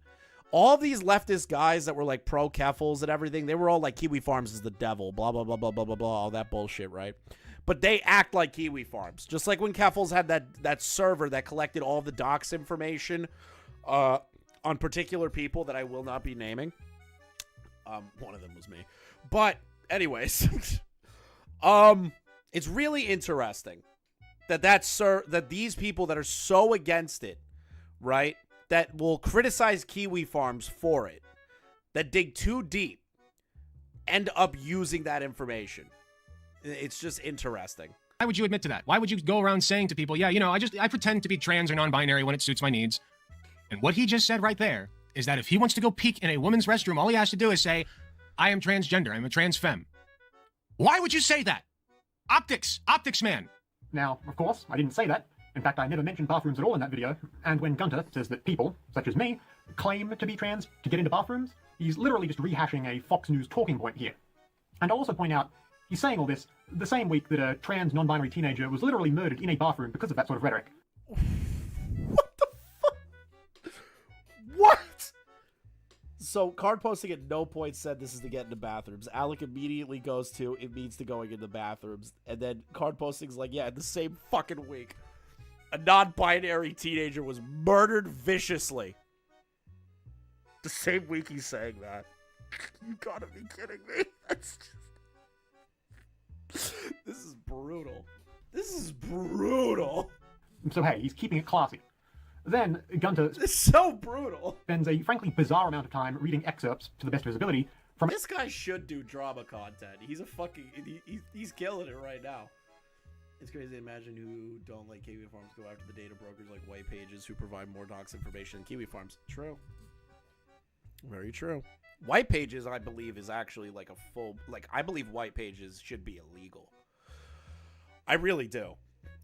All these leftist guys that were like pro Keffels and everything, they were all like Kiwi Farms is the devil, blah, blah, blah, blah, blah, blah, blah, all that bullshit, right? But they act like Kiwi Farms. Just like when Keffels had that server that collected all the docs information on particular people that I will not be naming. One of them was me. But anyways, it's really interesting that these people that are so against it, right, that will criticize Kiwi Farms for it, that dig too deep, end up using that information. It's just interesting. Why would you admit to that? Why would you go around saying to people, yeah, you know, I pretend to be trans or non-binary when it suits my needs? And what he just said right there is that if he wants to go peek in a woman's restroom, all he has to do is say, I am transgender, I'm a trans femme. Why would you say that? Optics man. Now, of course, I didn't say that. In fact, I never mentioned bathrooms at all in that video, and when Gunter says that people, such as me, claim to be trans to get into bathrooms, he's literally just rehashing a Fox News talking point here. And I'll also point out, he's saying all this the same week that a trans non-binary teenager was literally murdered in a bathroom because of that sort of rhetoric. What the fuck? What? So, Cardposting at no point said this is to get into bathrooms. Alec immediately goes to, it means to going into bathrooms. And then Cardposting's like, yeah, in the same fucking week, a non-binary teenager was murdered viciously. The same week he's saying that. You gotta be kidding me. That's just... This is brutal. This is brutal. So hey, he's keeping it classy. Then, Gunter It's so brutal. spends a frankly bizarre amount of time reading excerpts, to the best of his ability, from This guy should do drama content. He's a fucking... He's killing it right now. It's crazy to imagine who don't like Kiwi Farms go after the data brokers like White Pages who provide more docs information than Kiwi Farms. True. Very true. White Pages, I believe, is actually like a full... Like, I believe White Pages should be illegal. I really do.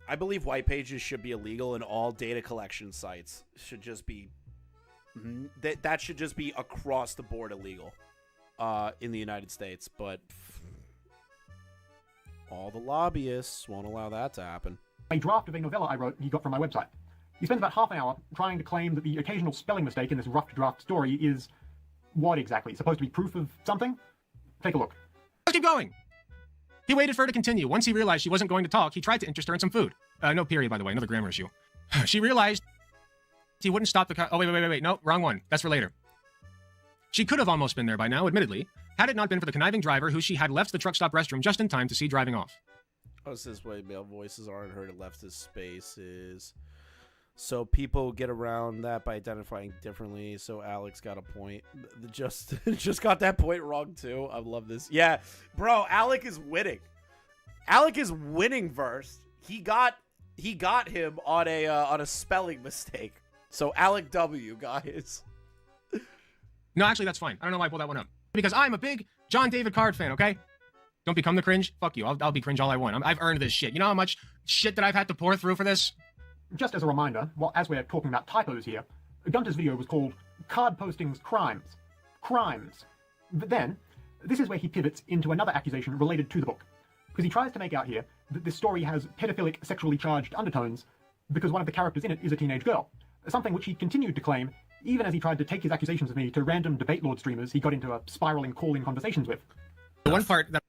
I believe White Pages should be illegal and all data collection sites should just be... That should just be across the board illegal in the United States. But all the lobbyists won't allow that to happen. a draft of a novella I wrote he got from my website. He spends about half an hour trying to claim that the occasional spelling mistake in this rough draft story is... what exactly? Supposed to be proof of something? Take a look. Let's keep going. He waited for her to continue. Once he realized she wasn't going to talk, he tried to interest her in some food. No period, by the way. Another grammar issue. She realized he wouldn't stop the... Oh, wait. No, wrong one. That's for later. She could have almost been there by now, admittedly, had it not been for the conniving driver who she had left the truck stop restroom just in time to see driving off. Oh, this is why male voices aren't heard at leftist spaces. So people get around that by identifying differently. So Alex got a point. Just got that point wrong too. I love this. Yeah, bro, Alec is winning. Alec is winning verse. He got him on a spelling mistake. So Alec W, guys. No, actually, that's fine. I don't know why I pulled that one up. Because I'm a big John David Card fan, okay? Don't become the cringe. Fuck you. I'll be cringe all I want. I've earned this shit. You know how much shit that I've had to pour through for this? Just as a reminder, as we're talking about typos here, Gunter's video was called Cardposting's Crimes. Crimes. But then, this is where he pivots into another accusation related to the book. Because he tries to make out here that this story has pedophilic, sexually charged undertones because one of the characters in it is a teenage girl. Something which he continued to claim even as he tried to take his accusations of me to random debate lord streamers he got into a spiraling call-in conversations with. The one part that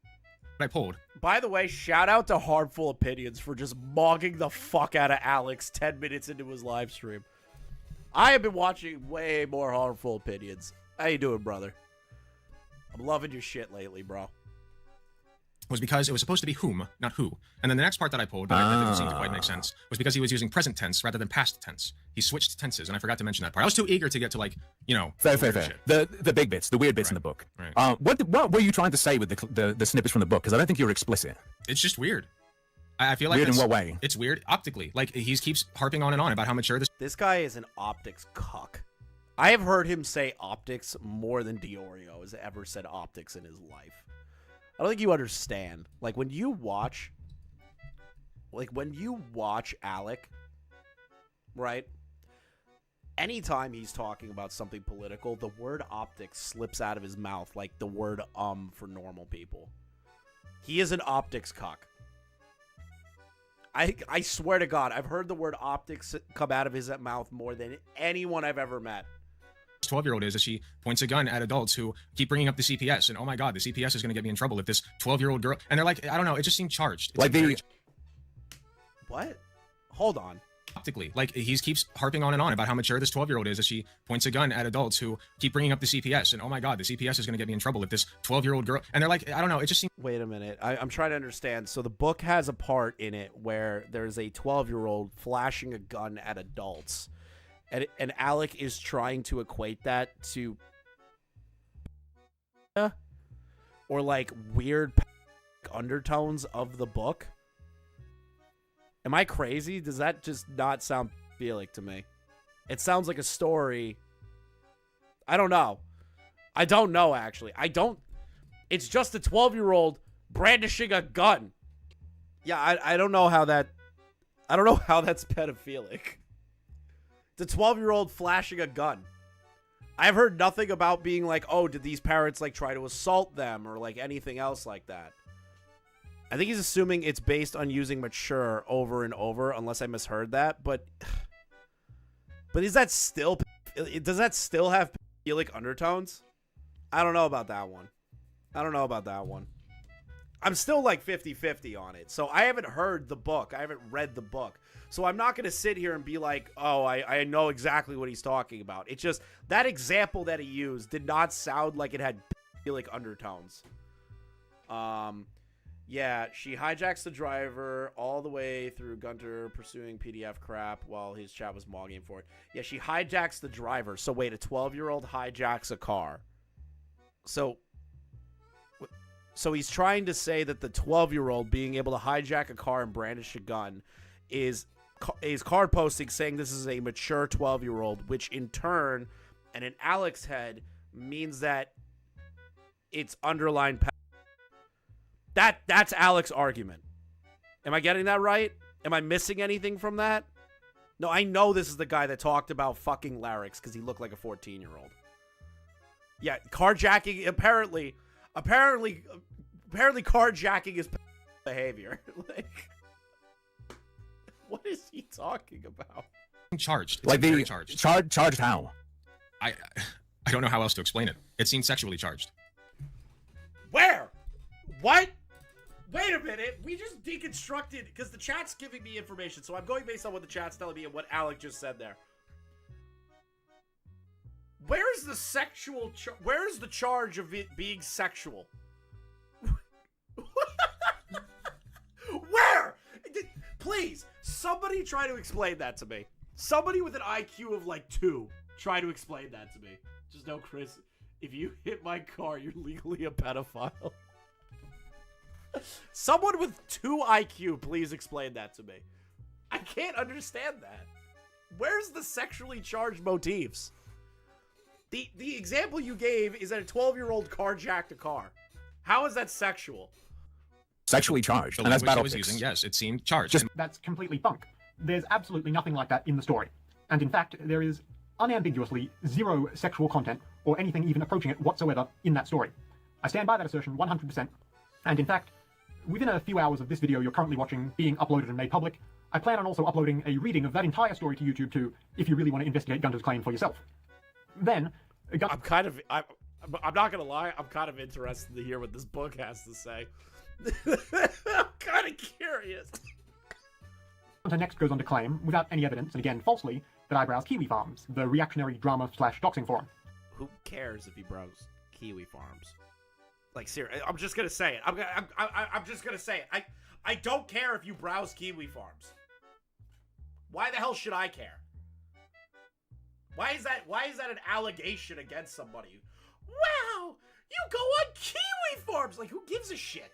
I pulled. By the way, shout out to Harmful Opinions for just mogging the fuck out of Alex 10 minutes into his live stream. I have been watching way more Harmful Opinions. How you doing, brother? I'm loving your shit lately, bro. Was because it was supposed to be whom, not who. And then the next part that I pulled, that didn't seem to quite make sense, was because he was using present tense rather than past tense. He switched tenses, and I forgot to mention that part. I was too eager to get to, like, you know... Fair. The big bits, the weird bits in the book. Right. What were you trying to say with the snippets from the book? Because I don't think you were explicit. It's just weird. I feel like weird in what way? It's weird optically. Like, he keeps harping on and on about how mature This guy is an optics cuck. I have heard him say optics more than Diorio has ever said optics in his life. I don't think you understand. Like, when you watch Alec, right? Anytime he's talking about something political, the word optics slips out of his mouth like the word for normal people. He is an optics cuck. I swear to God, I've heard the word optics come out of his mouth more than anyone I've ever met. 12-year-old is she points a gun at adults who keep bringing up the CPS, and oh my god, the CPS is going to get me in trouble if this 12-year-old girl, and they're like, I don't know, it just seemed charged. It's Like the What? Hold on. optically, like he keeps harping on and on about how mature this 12-year-old is as she points a gun at adults who keep bringing up the CPS, and oh my god, the CPS is going to get me in trouble if this 12-year-old girl, and they're like, I don't know, it just seems. Wait a minute. I'm trying to understand. So the book has a part in it where there's a 12-year-old flashing a gun at adults. And Alec is trying to equate that to or like weird undertones of the book. Am I crazy? Does that just not sound pedophilic to me? It sounds like a story. I don't know. I don't know, actually. It's just a 12-year-old brandishing a gun. Yeah, I don't know how that... I don't know how that's pedophilic. It's a 12-year-old flashing a gun. I've heard nothing about being like, oh, did these parents, like, try to assault them or, like, anything else like that. I think he's assuming it's based on using mature over and over, unless I misheard that. But is that still... Does that still have pedophilic undertones? I don't know about that one. I'm still like 50-50 on it. So I haven't heard the book. I haven't read the book. So I'm not going to sit here and be like, oh, I know exactly what he's talking about. It's just that example that he used did not sound like it had pedophilic undertones. Yeah, she hijacks the driver all the way through Gunter pursuing PDF crap while his chat was mogging for it. Yeah, she hijacks the driver. So wait, a 12-year-old hijacks a car. So he's trying to say that the 12-year-old being able to hijack a car and brandish a gun is card posting, saying this is a mature 12-year-old, which in turn, and in Alec's head, means that it's underlined. That's Alec's argument. Am I getting that right? Am I missing anything from that? No, I know this is the guy that talked about fucking larynx because he looked like a 14-year-old. Yeah, carjacking, apparently carjacking is behavior. Like, what is he talking about? Charged. It's like the charged. Charged how? I don't know how else to explain it. It seems sexually charged. Where? What? Wait a minute. We just deconstructed because the chat's giving me information, so I'm going based on what the chat's telling me and what Alec just said there. Where's the sexual? Where's the charge of it being sexual? Where? Please, somebody try to explain that to me. Somebody with an IQ of like 2, try to explain that to me. Just know, Chris, if you hit my car, you're legally a pedophile. Someone with 2 IQ, please explain that to me. I can't understand that. Where's the sexually charged motifs? The example you gave is that a 12-year-old carjacked a car. How is that sexual? Sexually charged. The And that's language he battle was fix. using, yes, it seemed charged. Just- That's completely bunk. There's absolutely nothing like that in the story. And in fact, there is unambiguously zero sexual content or anything even approaching it whatsoever in that story. I stand by that assertion 100%. And in fact, within a few hours of this video you're currently watching being uploaded and made public, I plan on also uploading a reading of that entire story to YouTube too, if you really want to investigate Gunter's claim for yourself. Then, I'm not gonna lie, I'm kind of interested to hear what this book has to say. I'm kind of curious. Gunter next goes on to claim, without any evidence, and again falsely, that I browse Kiwi Farms, the reactionary drama/doxing forum. Who cares if he browses Kiwi Farms? Like, seriously, I'm just gonna say it. I'm just gonna say it. I don't care if you browse Kiwi Farms. Why the hell should I care? Why is that an allegation against somebody? Wow, you go on Kiwi Farms. Like, who gives a shit?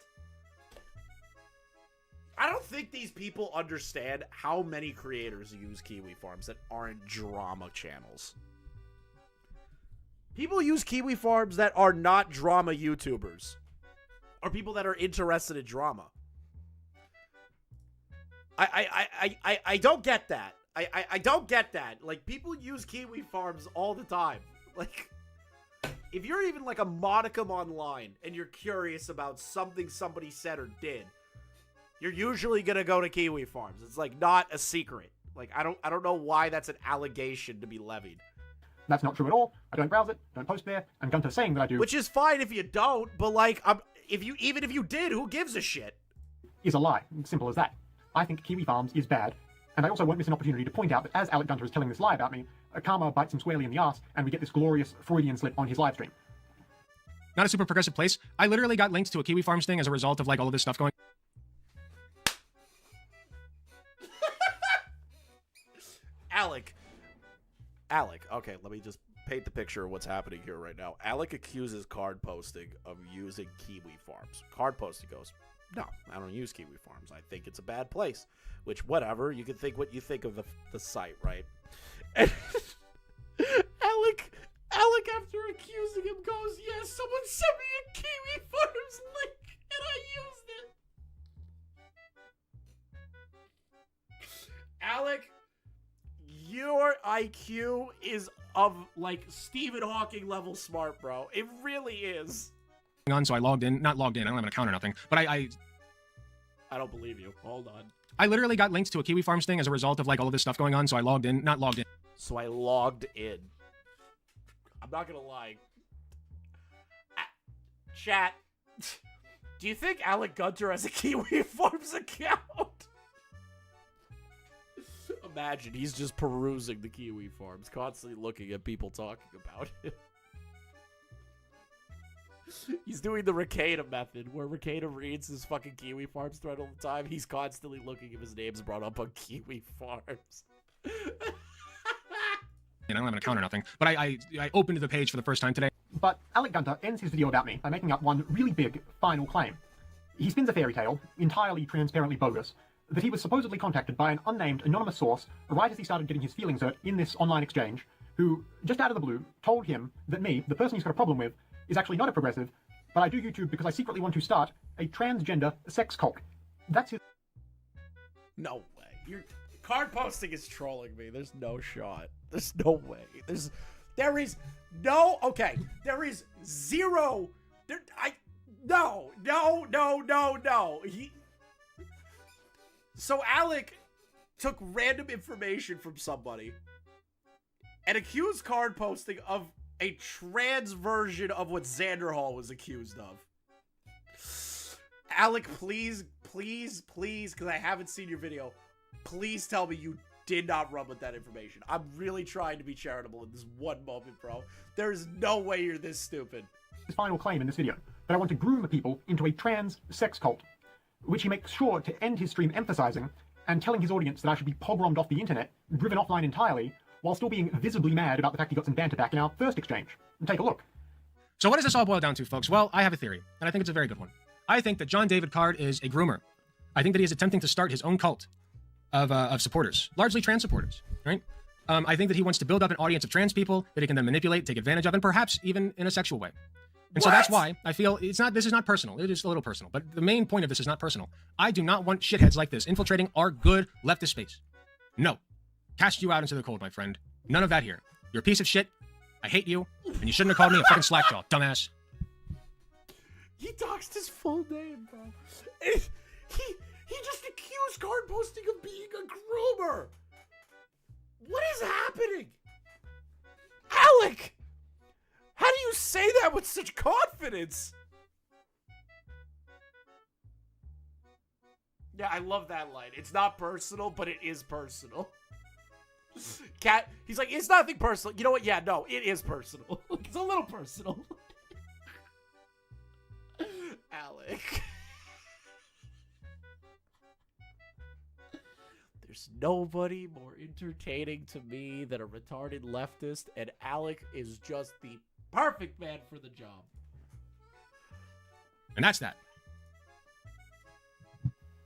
I don't think these people understand how many creators use Kiwi Farms that aren't drama channels. People use Kiwi Farms that are not drama YouTubers. Or people that are interested in drama. I don't get that. I don't get that. Like, people use Kiwi Farms all the time. Like, if you're even like a modicum online and you're curious about something somebody said or did, you're usually gonna go to Kiwi Farms. It's like not a secret. Like, I don't know why that's an allegation to be levied. That's not true at all. I don't browse it, don't post there, and Gunter saying that I do Which is fine if you don't, but like, even if you did, who gives a shit? is a lie. Simple as that. I think Kiwi Farms is bad. And I also won't miss an opportunity to point out that as Alec Gunter is telling this lie about me, karma bites him squarely in the ass, and we get this glorious Freudian slip on his live stream. Not a super progressive place. I literally got linked to a Kiwi Farms thing as a result of like all of this stuff going. Alec, okay, let me just paint the picture of what's happening here right now. Alec accuses Cardposting of using Kiwi Farms. Cardposting goes, no, I don't use Kiwi Farms. I think it's a bad place. Which, whatever, you can think what you think of the site, right? And Alec, after accusing him, goes, yes, someone sent me a Kiwi Farms link, and I used it. Alec, your IQ is of, like, Stephen Hawking level smart, bro. It really is. On, so I logged in. Not logged in. I don't have an account or nothing. But I don't believe you. Hold on. I literally got linked to a Kiwi Farms thing as a result of like all of this stuff going on. So I logged in. Not logged in. So I logged in. I'm not gonna lie. Chat. Do you think Alec Gunter has a Kiwi Farms account? Imagine he's just perusing the Kiwi Farms, constantly looking at people talking about it. He's doing the Ricada method, where Ricada reads his fucking Kiwi Farms thread all the time. He's constantly looking if his name's brought up on Kiwi Farms. I don't have an account or nothing, but I opened the page for the first time today. But Alec Gunter ends his video about me by making up one really big final claim. He spins a fairy tale, entirely transparently bogus, that he was supposedly contacted by an unnamed anonymous source right as he started getting his feelings hurt in this online exchange, who, just out of the blue, told him that me, the person he's got a problem with, is actually not a progressive, but I do YouTube because I secretly want to start a transgender sex cult. That's his... No way. Cardposting is trolling me. There's no shot. There's no way. There is zero. No. So Alec took random information from somebody and accused Cardposting of a trans version of what Xander Hall was accused of. Alec, please, because I haven't seen your video, please tell me you did not run with that information. I'm really trying to be charitable in this one moment, bro. There's no way you're this stupid. His final claim in this video, that I want to groom people into a trans sex cult, which he makes sure to end his stream emphasizing and telling his audience that I should be pogromed off the internet, driven offline entirely, while still being visibly mad about the fact he got some banter back in our first exchange. Take a look. So what does this all boil down to, folks? Well, I have a theory, and I think it's a very good one. I think that John David Card is a groomer. I think that he is attempting to start his own cult of supporters, largely trans supporters, right? I think that he wants to build up an audience of trans people that he can then manipulate, take advantage of, and perhaps even in a sexual way. And so that's why I feel this is not personal. It is a little personal, but the main point of this is not personal. I do not want shitheads like this infiltrating our good leftist space. No. Cast you out into the cold, my friend. None of that here. You're a piece of shit. I hate you, and you shouldn't have called me a fucking slackjaw, dumbass. He doxed his full name, bro. He just accused Cardposting of being a groomer. What is happening? Alec! How do you say that with such confidence? Yeah, I love that line. It's not personal, but it is personal. Cat, he's like, it's nothing personal. You know what? Yeah, no, it is personal. It's a little personal. Alec. There's nobody more entertaining to me than a retarded leftist, and Alec is just the perfect man for the job. And that's that.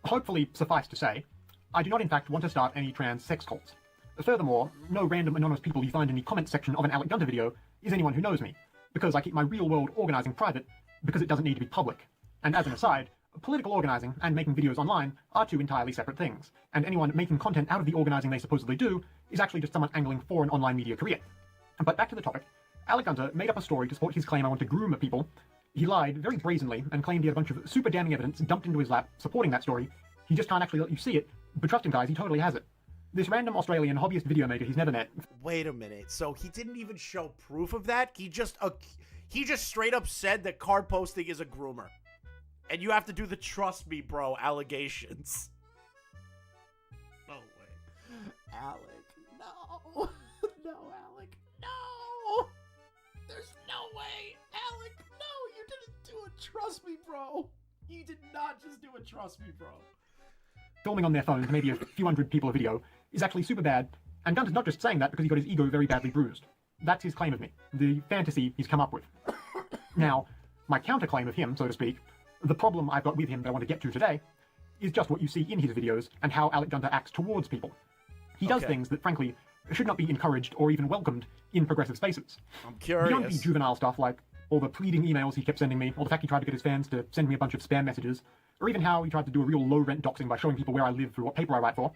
Hopefully, suffice to say, I do not in fact want to start any trans sex cults. Furthermore, no random anonymous people you find in the comments section of an Alec Gunter video is anyone who knows me, because I keep my real-world organizing private, because it doesn't need to be public. And as an aside, political organizing and making videos online are two entirely separate things, and anyone making content out of the organizing they supposedly do is actually just someone angling for an online media career. But back to the topic. Alec Gunter made up a story to support his claim I want to groom people. He lied very brazenly and claimed he had a bunch of super damning evidence dumped into his lap supporting that story. He just can't actually let you see it, but trust him guys, he totally has it. This random Australian hobbyist video maker he's never met. Wait a minute. So he didn't even show proof of that? He just straight up said that card posting is a groomer. And you have to do the trust me, bro, allegations. No way. Alec, no. No, Alec, no. There's no way. Alec, no, you didn't do a trust me, bro. You did not just do a trust me, bro. Filming on their phone to maybe a few hundred people a video is actually super bad, and Gunter's not just saying that because he got his ego very badly bruised. That's his claim of me, the fantasy he's come up with. Now, my counterclaim of him, so to speak, the problem I've got with him that I want to get to today, is just what you see in his videos and how Alec Gunter acts towards people. He does things that, frankly, should not be encouraged or even welcomed in progressive spaces. I'm curious. Beyond the juvenile stuff, like all the pleading emails he kept sending me, or the fact he tried to get his fans to send me a bunch of spam messages, or even how he tried to do a real low-rent doxing by showing people where I live through what paper I write for.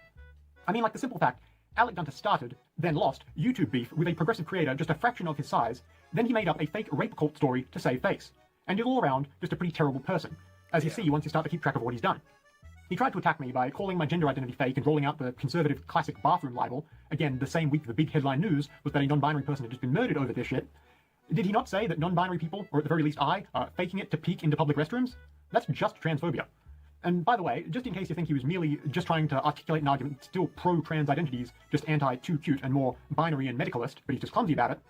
I mean, like the simple fact, Alec Gunter started, then lost, YouTube beef with a progressive creator just a fraction of his size, then he made up a fake rape cult story to save face. And all around, just a pretty terrible person, as you see once you start to keep track of what he's done. He tried to attack me by calling my gender identity fake and rolling out the conservative classic bathroom libel. Again, the same week the big headline news was that a non-binary person had just been murdered over this shit. Did he not say that non-binary people, or at the very least I, are faking it to peek into public restrooms? That's just transphobia. And by the way, just in case you think he was merely just trying to articulate an argument still pro-trans identities, just anti-too-cute and more binary and medicalist, but he's just clumsy about it,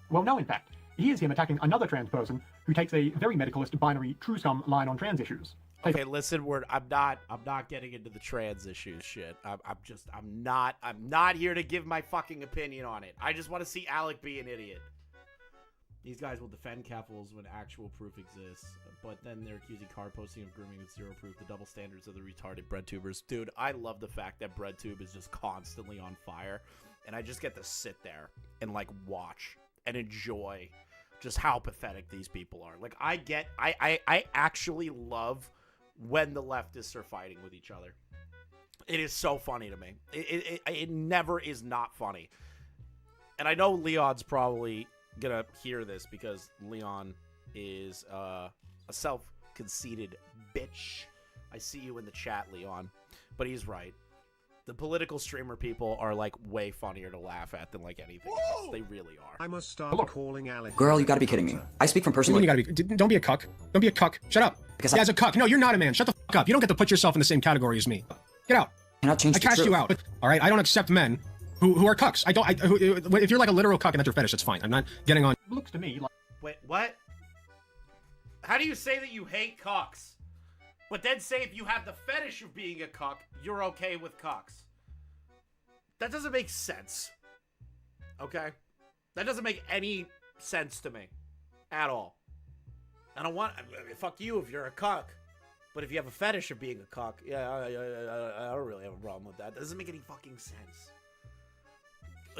well, no, in fact. Here's him attacking another trans person who takes a very medicalist, binary, true scum line on trans issues. Okay, listen, I'm not getting into the trans issues shit. I'm not here to give my fucking opinion on it. I just want to see Alec be an idiot. These guys will defend CAFLs when actual proof exists, but then they're accusing card posting of grooming with zero proof, the double standards of the retarded breadtubers. Dude, I love the fact that breadtube is just constantly on fire, and I just get to sit there and, like, watch and enjoy just how pathetic these people are. Like, I actually love when the leftists are fighting with each other. It is so funny to me. It never is not funny. And I know Leon's probably gonna hear this because Leon is a self-conceited bitch. I see you in the chat, Leon. But he's right. The political streamer people are, like, way funnier to laugh at than, like, anything else. They really are. I must start calling Alec. Girl, you gotta be kidding me. I speak from personal. You gotta be. Don't be a cuck. Don't be a cuck. Shut up. Because as a cuck. No, you're not a man. Shut the fuck up. You don't get to put yourself in the same category as me. Get out. Cannot change I cast you out. All right. I don't accept men who are cucks. If you're like a literal cuck and that's your fetish, it's fine. I'm not getting on. Looks to me like. Wait, what? How do you say that you hate cocks, but then say if you have the fetish of being a cuck, you're okay with cocks? That doesn't make sense. Okay? That doesn't make any sense to me. At all. I don't want... fuck you if you're a cuck. But if you have a fetish of being a cuck, yeah, I don't really have a problem with that. That doesn't make any fucking sense.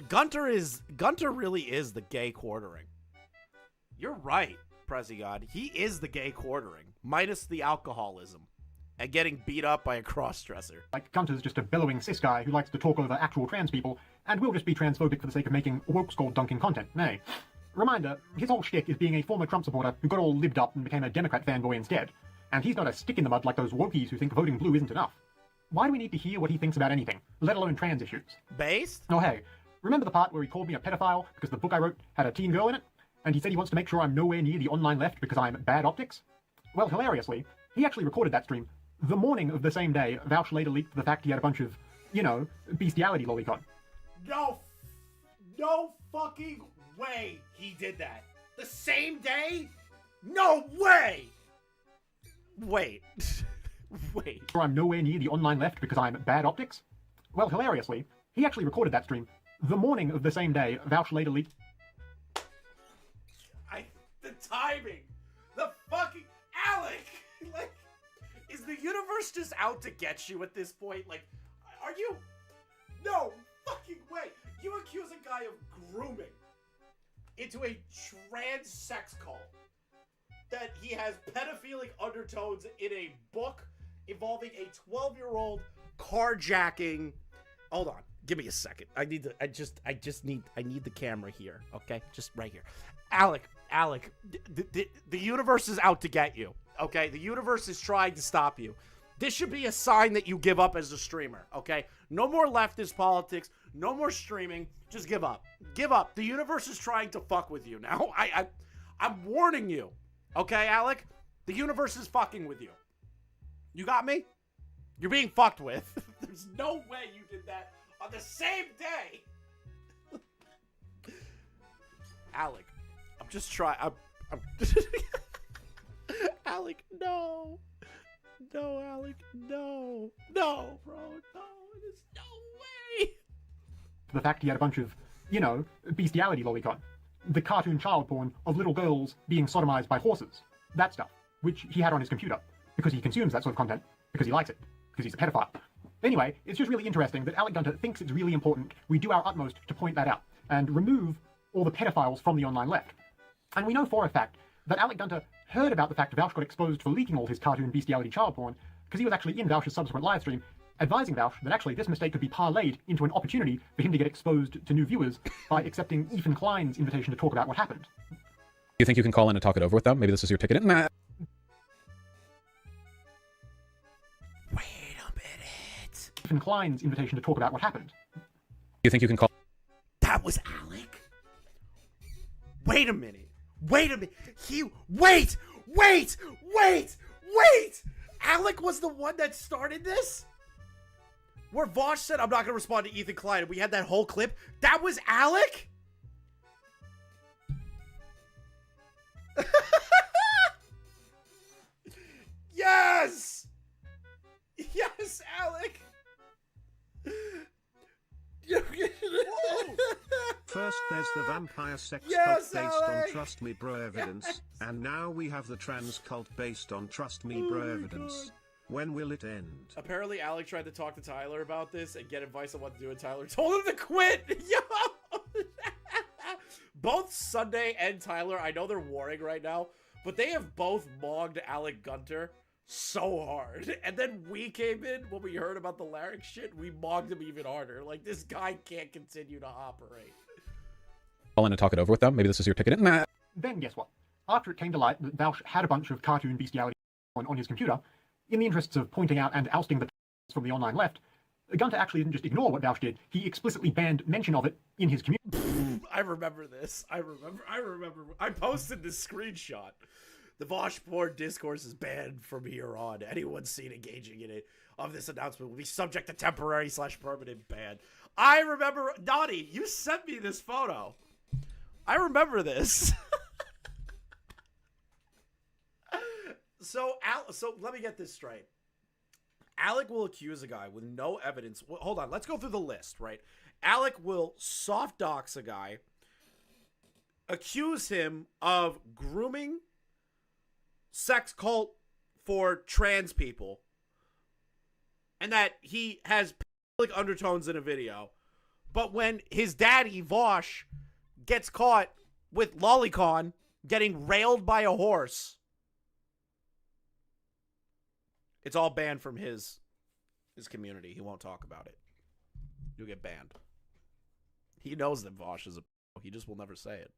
Gunter really is the gay quartering. You're right, Prezi God. He is the gay quartering. Minus the alcoholism. And getting beat up by a cross-dresser. Like, Gunter's just a bellowing cis guy who likes to talk over actual trans people, and will just be transphobic for the sake of making woke skull dunking content, nay. Reminder, his whole shtick is being a former Trump supporter who got all libbed up and became a Democrat fanboy instead. And he's not a stick in the mud like those wokies who think voting blue isn't enough. Why do we need to hear what he thinks about anything, let alone trans issues? Based? Oh hey, remember the part where he called me a pedophile because the book I wrote had a teen girl in it? And he said he wants to make sure I'm nowhere near the online left because I'm bad optics? Well, hilariously, he actually recorded that stream the morning of the same day. Vaush later leaked the fact he had a bunch of, you know, bestiality lolicon. No fucking way he did that. The same day? No way! Wait. Wait. Sure I'm nowhere near the online left because I'm bad optics? Well, hilariously, he actually recorded that stream the morning of the same day. Vaush later leaked. The timing! The fucking... Alec! Like... Is the universe just out to get you at this point? Like, are you... No fucking way! You accuse a guy of grooming into a trans sex cult that he has pedophilic undertones in a book involving a 12-year-old carjacking... Hold on. Give me a second. I need the camera here, okay? Just right here. Alec, the universe is out to get you. Okay, the universe is trying to stop you. This should be a sign that you give up as a streamer, okay? No more leftist politics, no more streaming. Just give up. Give up. The universe is trying to fuck with you now. I'm warning you, okay, Alec? The universe is fucking with you. You got me? You're being fucked with. There's no way you did that on the same day. Alec, I'm just trying. I'm Alec, no. No, Alec, no. No, bro, no. There's no way. The fact he had a bunch of, you know, bestiality lolicon. The cartoon child porn of little girls being sodomized by horses. That stuff, which he had on his computer, because he consumes that sort of content, because he likes it, because he's a pedophile. Anyway, it's just really interesting that Alec Gunter thinks it's really important we do our utmost to point that out, and remove all the pedophiles from the online left. And we know for a fact that Alec Gunter heard about the fact Vaush got exposed for leaking all his cartoon bestiality child porn, because he was actually in Vaush's subsequent livestream, advising Vaush that actually this mistake could be parlayed into an opportunity for him to get exposed to new viewers by accepting Ethan Klein's invitation to talk about what happened. You think you can call in and talk it over with them? Maybe this is your ticket in? Nah. Wait a minute. Ethan Klein's invitation to talk about what happened. You think you can call... That was Alec? Wait a minute. Wait a minute. Wait! Alec was the one that started this? Where Vaush said, I'm not going to respond to Ethan Klein, and we had that whole clip? That was Alec? Yes! Yes, Alec! First there's the vampire sex Yes, cult based Alec! on Trust Me Bro evidence, Yes! and now we have the trans cult based on Trust Me Bro my evidence. God. When will it end? Apparently, Alec tried to talk to Tyler about this and get advice on what to do, and Tyler told him to quit. Yo! Both Sunday and Tyler, I know they're warring right now, but they have both mogged Alec Gunter so hard. And then we came in, when we heard about the larynx shit, we mogged him even harder. Like, this guy can't continue to operate. Call in and talk it over with them? Maybe this is your ticket in? Nah. Then guess what? After it came to light that Vaush had a bunch of cartoon bestiality on his computer, in the interests of pointing out and ousting the from the online left, Gunter actually didn't just ignore what Vaush did, he explicitly banned mention of it in his community. I remember this. I remember. I posted this screenshot. The Vaush porn discourse is banned from here on. Anyone seen engaging in it of this announcement will be subject to temporary/permanent ban. I remember, Naughty, you sent me this photo. I remember this. So let me get this straight. Alec will accuse a guy with no evidence. Well, hold on, let's go through the list, right? Alec will soft dox a guy, accuse him of grooming sex cult for trans people, and that he has public undertones in a video. But when his daddy, Vaush, gets caught with lolicon getting railed by a horse, it's all banned from his community. He won't talk about it. You'll get banned. He knows that Vaush is a... He just will never say it.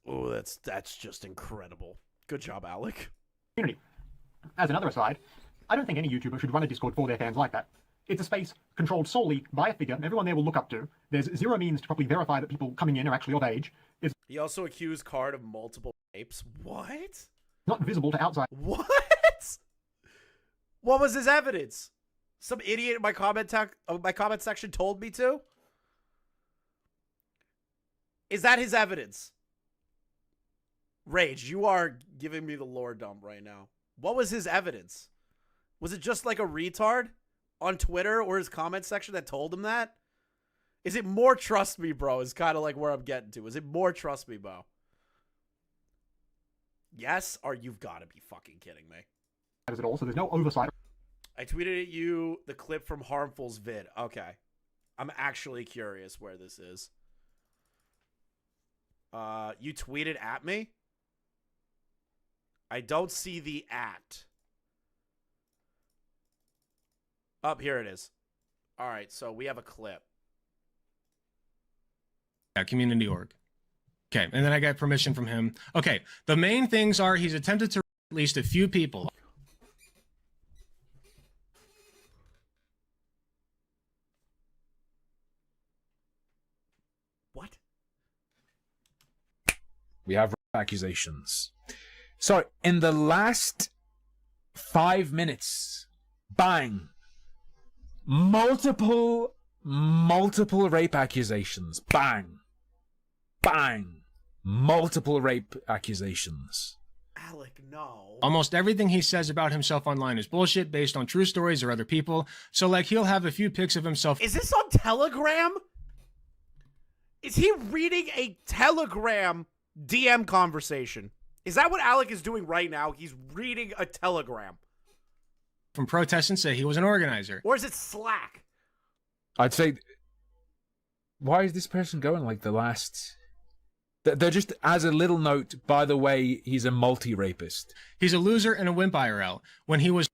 Oh, that's just incredible. Good job, Alec. Community. As another aside, I don't think any YouTuber should run a Discord for their fans like that. It's a space controlled solely by a figure everyone there will look up to. There's zero means to properly verify that people coming in are actually of age. It's He also accused Card of multiple rapes. What? not visible to outside. What? What was his evidence? Some idiot in my comment section told me to? Is that his evidence? Rage, you are giving me the lore dump right now. What was his evidence? Was it just like a retard on Twitter or his comment section that told him that? Is it more trust me, bro? Is kind of like where I'm getting to. Is it more trust me, bro? Yes, or you've got to be fucking kidding me. At all, so there's no oversight. I tweeted at you the clip from Harmful's vid. Okay. I'm actually curious where this is. You tweeted at me? I don't see the at. Up here it is. All right, so we have a clip. Yeah, community org. Okay, and then I got permission from him. Okay, the main things are he's attempted to at least a few people. We have rape accusations. So, in the last 5 minutes, bang, multiple rape accusations. Bang, bang, multiple rape accusations. Alec, no. Almost everything he says about himself online is bullshit based on true stories or other people. So, like, he'll have a few pics of himself. Is this on Telegram? Is he reading a Telegram DM conversation? Is that what Alec is doing right now? He's reading a Telegram. From protests and say he was an organizer. Or is it Slack? I'd say, why is this person going like the last... They're just, as a little note, by the way, he's a multi-rapist. He's a loser and a wimp IRL. When he was...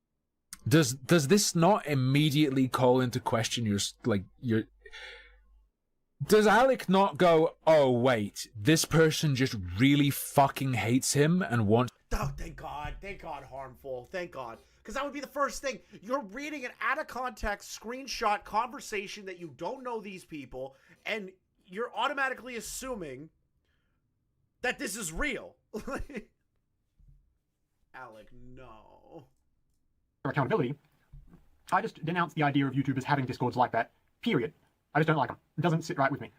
Does this not immediately call into question your... Does Alec not go, oh, wait, this person just really fucking hates him and wants... Oh, thank God, harmful, thank God. Because that would be the first thing. You're reading an out-of-context screenshot conversation that you don't know these people, and you're automatically assuming that this is real. Alec, no. For accountability, I just denounce the idea of YouTubers having Discords like that, period. I just don't like them. It doesn't sit right with me.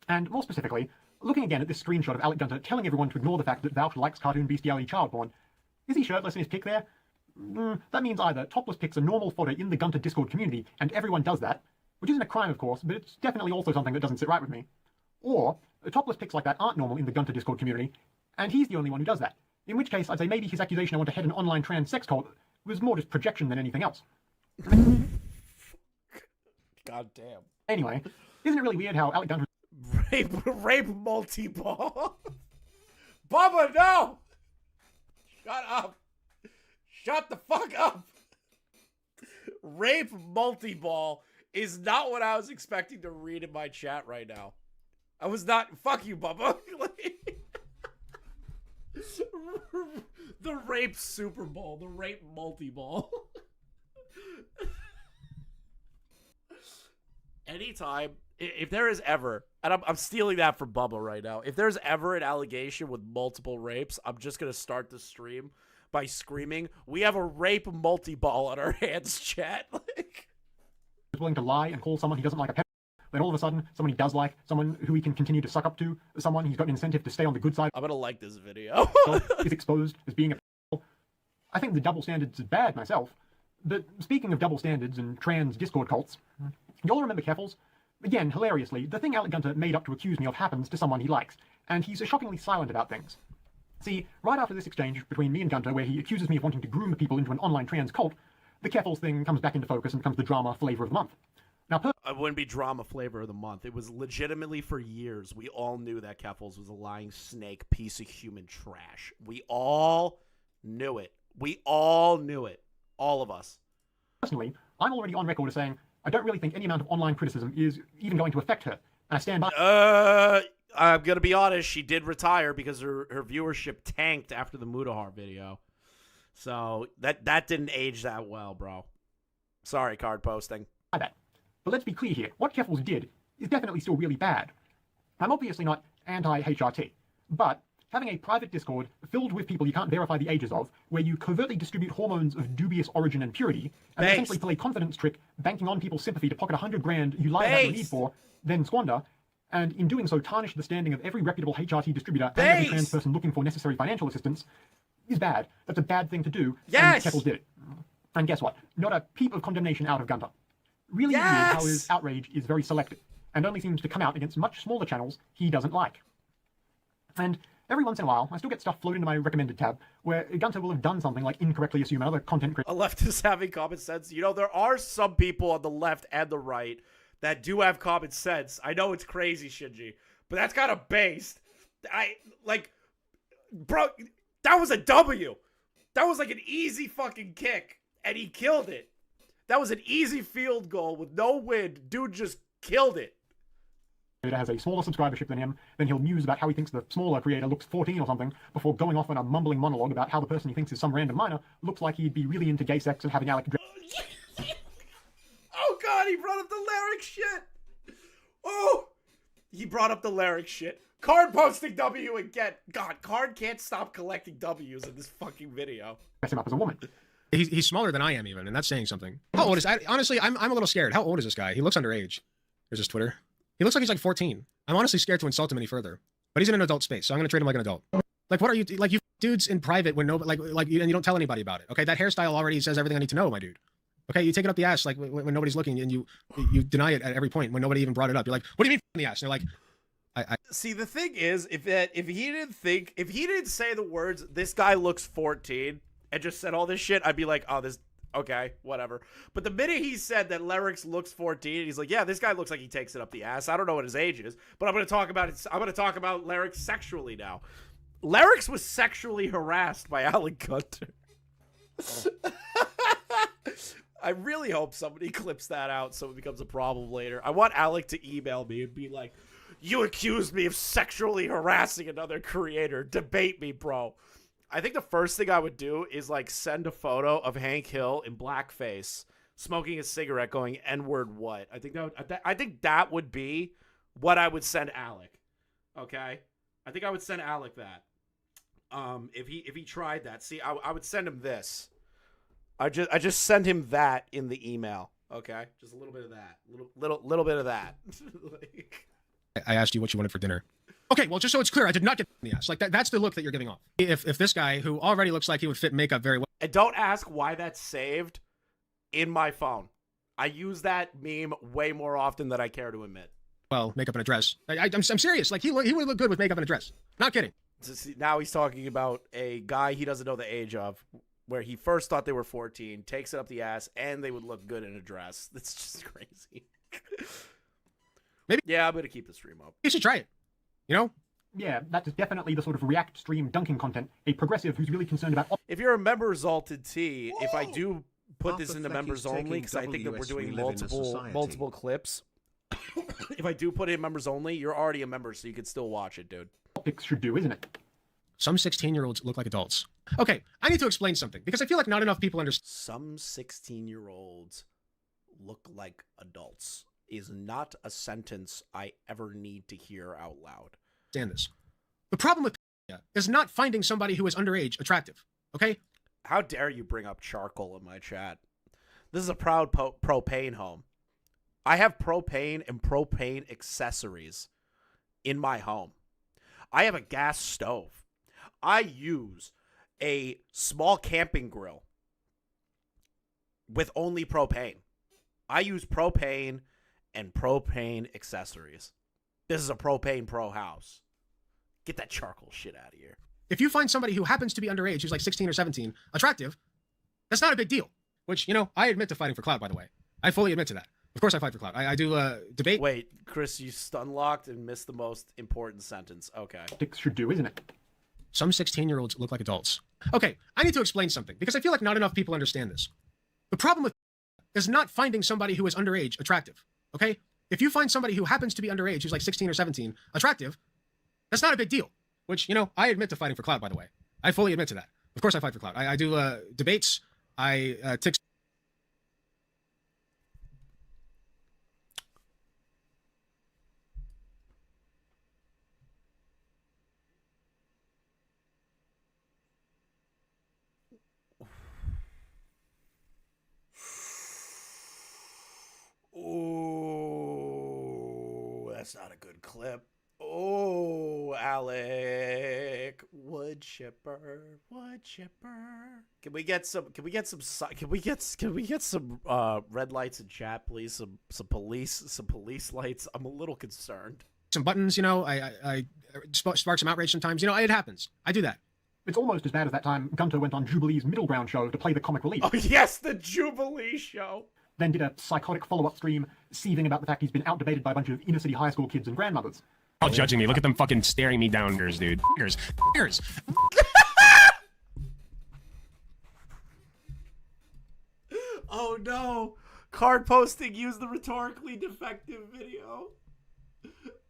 And more specifically, looking again at this screenshot of Alec Gunter telling everyone to ignore the fact that Vaush likes cartoon bestiality child porn. Is he shirtless in his pic there? That means either topless pics are normal fodder in the Gunter Discord community, and everyone does that, which isn't a crime of course, but it's definitely also something that doesn't sit right with me. Or, topless pics like that aren't normal in the Gunter Discord community, and he's the only one who does that. In which case, I'd say maybe his accusation I want to head an online trans sex cult was more just projection than anything else. God damn. Anyway, isn't it really weird how Alec Gunter... Rape multi-ball. Bubba, no! Shut up. Shut the fuck up. Rape multi-ball is not what I was expecting to read in my chat right now. I was not... Fuck you, Bubba. The rape Super Bowl. The rape multi-ball. Anytime, if there is ever, and I'm stealing that from Bubba right now, if there's ever an allegation with multiple rapes, I'm just going to start the stream by screaming, we have a rape multi-ball on our hands, chat. is willing to lie and call someone he doesn't like a pet, then all of a sudden, someone he does like, someone who he can continue to suck up to, someone he's got an incentive to stay on the good side. I'm going to like this video. Is exposed as being a pet. I think the double standards is bad myself. But speaking of double standards and trans Discord cults, y'all remember Keffels? Again, hilariously, the thing Alec Gunter made up to accuse me of happens to someone he likes, and he's shockingly silent about things. See, right after this exchange between me and Gunter, where he accuses me of wanting to groom people into an online trans cult, the Keffels thing comes back into focus and becomes the drama flavor of the month. Now, it wouldn't be drama flavor of the month. It was legitimately for years. We all knew that Keffels was a lying snake, piece of human trash. We all knew it. We all knew it. All of us. Personally, I'm already on record as saying I don't really think any amount of online criticism is even going to affect her, and I stand by. I'm gonna be honest. She did retire because her viewership tanked after the Mudahar video, so that didn't age that well, bro. Sorry, card posting. I bet. But let's be clear here. What Keffels did is definitely still really bad. I'm obviously not anti-HRT, but having a private Discord filled with people you can't verify the ages of, where you covertly distribute hormones of dubious origin and purity, and essentially play a confidence trick, banking on people's sympathy to pocket $100 grand you lie about your need for, then squander, and in doing so tarnish the standing of every reputable HRT distributor and every trans person looking for necessary financial assistance, is bad. That's a bad thing to do, and Keffels did it. And guess what? Not a peep of condemnation out of Gunter. Really weird how his outrage is very selective, and only seems to come out against much smaller channels he doesn't like. And every once in a while, I still get stuff floated into my recommended tab where Gunter will have done something like incorrectly assume another content creator. A leftist having common sense. You know, there are some people on the left and the right that do have common sense. I know it's crazy, Shinji, but that's kind of based. Bro, that was a W. That was like an easy fucking kick, and he killed it. That was an easy field goal with no wind. Dude just killed it. Has a smaller subscribership than him, then he'll muse about how he thinks the smaller creator looks 14 or something, before going off on a mumbling monologue about how the person he thinks is some random minor looks like he'd be really into gay sex and having Alec... Oh god, he brought up the lyric shit! Oh! He brought up the lyric shit. Card posting W again. God, Card can't stop collecting W's in this fucking video. Dress him up as a woman. He's smaller than I am even, and that's saying something. How old is... honestly, I'm a little scared. How old is this guy? He looks underage. There's his Twitter. He looks like he's like 14. I'm honestly scared to insult him any further. But he's in an adult space, so I'm gonna treat him like an adult. Like, what are you... Like, you dudes in private when nobody... and you don't tell anybody about it, okay? That hairstyle already says everything I need to know, my dude. Okay, you take it up the ass, like, when nobody's looking, and you deny it at every point when nobody even brought it up. You're like, what do you mean in the ass? And they're like... See, the thing is, if he didn't say the words, this guy looks 14, and just said all this shit, I'd be like, oh, this, okay, whatever. But the minute he said that Larix looks 14, he's like, yeah, this guy looks like he takes it up the ass. I don't know what his age is, but I'm going to talk about it. I'm going to talk about Larix sexually now. Larix was sexually harassed by Alec Gunter. I really hope somebody clips that out so it becomes a problem later. I want Alec to email me and be like, you accused me of sexually harassing another creator. Debate me, bro. I think the first thing I would do is, like, send a photo of Hank Hill in blackface, smoking a cigarette, going, N-word what? I think that would be what I would send Alec. Okay? I think I would send Alec that. If he tried that. See, I would send him this. I just send him that in the email. Okay? Just a little bit of that. Little bit of that. Like... I asked you what you wanted for dinner. Okay, well, just so it's clear, I did not get in the ass. Like, that's the look that you're giving off. If this guy, who already looks like he would fit makeup very well... And don't ask why that's saved in my phone. I use that meme way more often than I care to admit. Well, makeup and a dress. I'm serious. Like, he would look good with makeup and a dress. Not kidding. Now he's talking about a guy he doesn't know the age of, where he first thought they were 14, takes it up the ass, and they would look good in a dress. That's just crazy. Maybe. Yeah, I'm going to keep the stream up. You should try it. You know? Yeah, that's definitely the sort of React stream dunking content. A progressive who's really concerned about... If you're a member Exalted T, if I do put this into members only, because I think that we're doing multiple clips. If I do put it in members only, you're already a member, so you can still watch it, dude. Optics should do, isn't it? Some 16-year-olds look like adults. Okay, I need to explain something, because I feel like not enough people understand. Some 16-year-olds look like adults is not a sentence I ever need to hear out loud. Understand this. The problem with is not finding somebody who is underage attractive, okay? How dare you bring up charcoal in my chat? This is a proud propane home. I have propane and propane accessories in my home. I have a gas stove. I use a small camping grill with only propane. I use propane and propane accessories. This is a propane pro house. Get that charcoal shit out of here. If you find somebody who happens to be underage, who's like 16 or 17, attractive, that's not a big deal. Which, you know, I admit to fighting for clout, by the way. I fully admit to that. Of course I fight for clout. I do debate. Wait, Chris, you stun locked and missed the most important sentence. Okay. Optics should do, isn't it? Some 16-year-olds look like adults. Okay, I need to explain something, because I feel like not enough people understand this. The problem with is not finding somebody who is underage attractive, okay? If you find somebody who happens to be underage, who's like 16 or 17, attractive, that's not a big deal. Which, you know, I admit to fighting for clout, by the way. I fully admit to that. Of course I fight for clout. I do debates. I tick. Oh, that's not a good clip. Oh, Alec, wood chipper. Can we get some red lights in chat, please? Some police lights. I'm a little concerned. Some buttons, you know, I spark some outrage sometimes. You know, it happens. I do that. It's almost as bad as that time Gunter went on Jubilee's Middle Ground show to play the comic relief. Oh, yes, the Jubilee show. Then did a psychotic follow-up stream seething about the fact he's been outdebated by a bunch of inner-city high school kids and grandmothers. All judging me. Look at them fucking staring me down, dude. Fuckers. Oh no! Cardposting used the rhetorically defective video.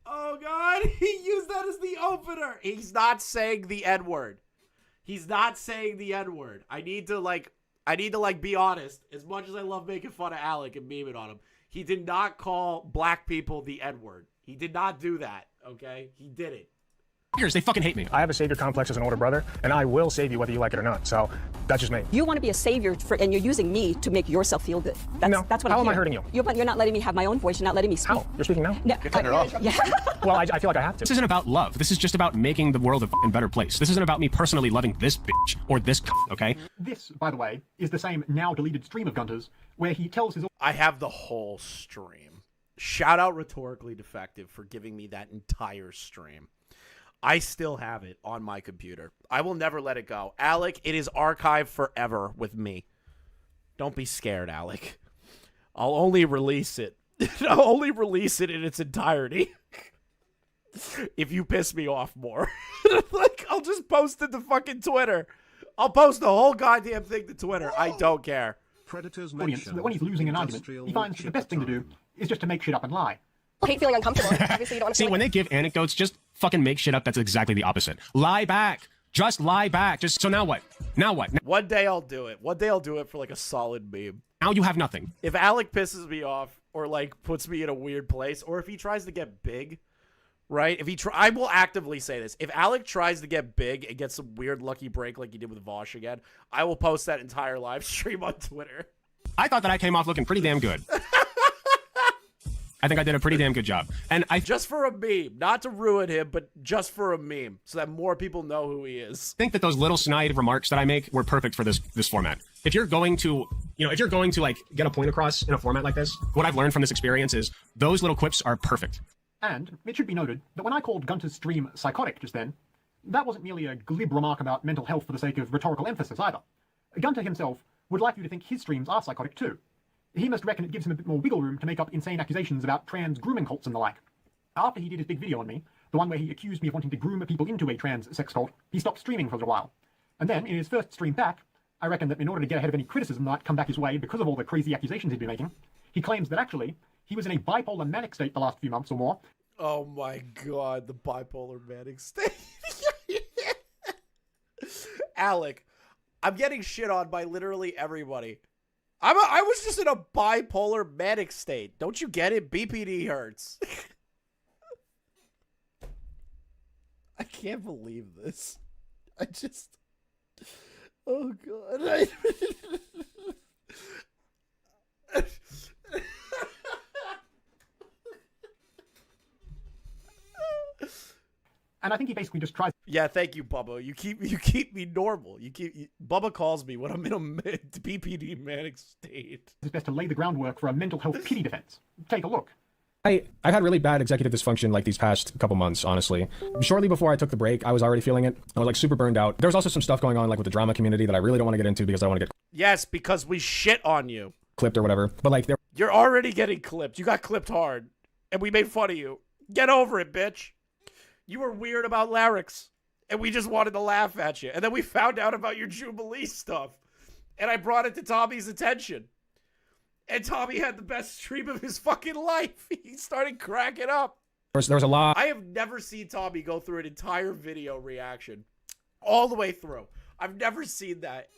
Oh god, he used that as the opener. He's not saying the N-word. He's not saying the N-word. I need to be honest. As much as I love making fun of Alec and memeing on him, he did not call black people the N-word. He did not do that, okay? He did it. They fucking hate me. I have a savior complex as an older brother, and I will save you whether you like it or not. So that's just me. You want to be a savior, and you're using me to make yourself feel good. That's what How I'm am I hurting you? You're not letting me have my own voice. You're not letting me speak. How? You're speaking now? No, Turn it off. Yeah. Well, I feel like I have to. This isn't about love. This is just about making the world a fucking better place. This isn't about me personally loving this bitch or this okay? This, by the way, is the same now deleted stream of Gunter's where he tells his... I have the whole stream. Shout out Rhetorically Defective for giving me that entire stream. I still have it on my computer. I will never let it go. Alec, it is archived forever with me. Don't be scared, Alec. I'll only release it. I'll only release it in its entirety. If you piss me off more. Like, I'll just post it to fucking Twitter. I'll post the whole goddamn thing to Twitter. I don't care. Predators audience that when he's losing an argument, he finds that the best thing to do is just to make shit up and lie. I hate feeling uncomfortable. Obviously, you don't want to See, when they give anecdotes, just fucking make shit up that's exactly the opposite. Lie back. Just lie back. Just so now what? Now what? One day I'll do it. One day I'll do it for like a solid meme. Now you have nothing. If Alec pisses me off or like puts me in a weird place, or if he tries to get big, right? I will actively say this. If Alec tries to get big and get some weird lucky break like he did with Vaush again, I will post that entire live stream on Twitter. I thought that I came off looking pretty damn good. I think I did a pretty damn good job. And I just for a meme, not to ruin him, but just for a meme, so that more people know who he is. think that those little snide remarks that I make were perfect for this format. If you're going to, like get a point across in a format like this, what I've learned from this experience is those little quips are perfect. And it should be noted that when I called Gunter's stream psychotic just then, that wasn't merely a glib remark about mental health for the sake of rhetorical emphasis either. Gunter himself would like you to think his streams are psychotic too. He must reckon it gives him a bit more wiggle room to make up insane accusations about trans grooming cults and the like. After he did his big video on me, the one where he accused me of wanting to groom people into a trans sex cult, he stopped streaming for a little while. And then, in his first stream back, I reckon that in order to get ahead of any criticism that might come back his way because of all the crazy accusations he'd been making, he claims that actually, he was in a bipolar manic state the last few months or more. Oh my god, the bipolar manic state. Alec, I'm getting shit on by literally everybody. I was just in a bipolar manic state. Don't you get it? BPD hurts. I can't believe this. Oh god. And I think he basically just tries... Yeah, thank you, Bubba. You keep me normal. Bubba calls me when I'm in a BPD manic state. It's best to lay the groundwork for a mental health pity defense. Take a look. I've had really bad executive dysfunction like these past couple months, honestly. Shortly before I took the break, I was already feeling it. I was like super burned out. There was also some stuff going on like with the drama community that I really don't want to get into because I want to get... Yes, because we shit on you. Clipped or whatever. But like, you're already getting clipped. You got clipped hard. And we made fun of you. Get over it, bitch. You were weird about larynx, and we just wanted to laugh at you. And then we found out about your Jubilee stuff, and I brought it to Tommy's attention. And Tommy had the best stream of his fucking life. He started cracking up. There was a lot. I have never seen Tommy go through an entire video reaction all the way through. I've never seen that.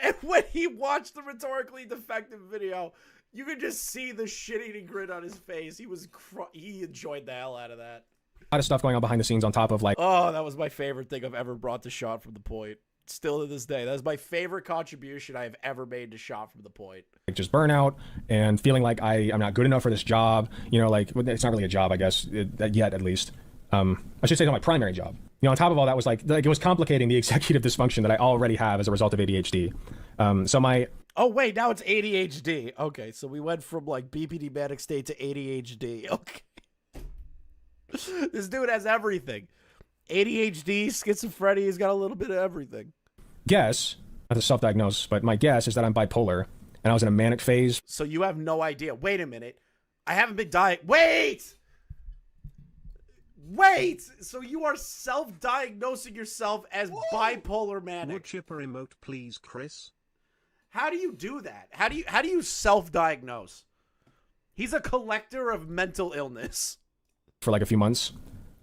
And when he watched the Rhetorically Defective video, you could just see the shit-eating grin on his face. He enjoyed the hell out of that. A lot of stuff going on behind the scenes on top of like... Oh, that was my favorite thing I've ever brought to Shot from the Point. Still to this day. That is my favorite contribution I have ever made to Shot from the Point. Like just burnout and feeling like I'm not good enough for this job. You know, like it's not really a job, I guess, yet at least. I should say it's not my primary job. You know, on top of all that was like it was complicating the executive dysfunction that I already have as a result of ADHD. Oh, wait, now it's ADHD. Okay, so we went from like BPD manic state to ADHD. Okay. This dude has everything. ADHD, schizophrenia, he's got a little bit of everything. Guess, not to self-diagnose, but my guess is that I'm bipolar, and I was in a manic phase. So you have no idea. Wait a minute. I haven't been Wait! So you are self-diagnosing yourself as bipolar manic. Wood chipper emote, please, Chris. How do you do that? How do you self-diagnose? He's a collector of mental illness. For like a few months.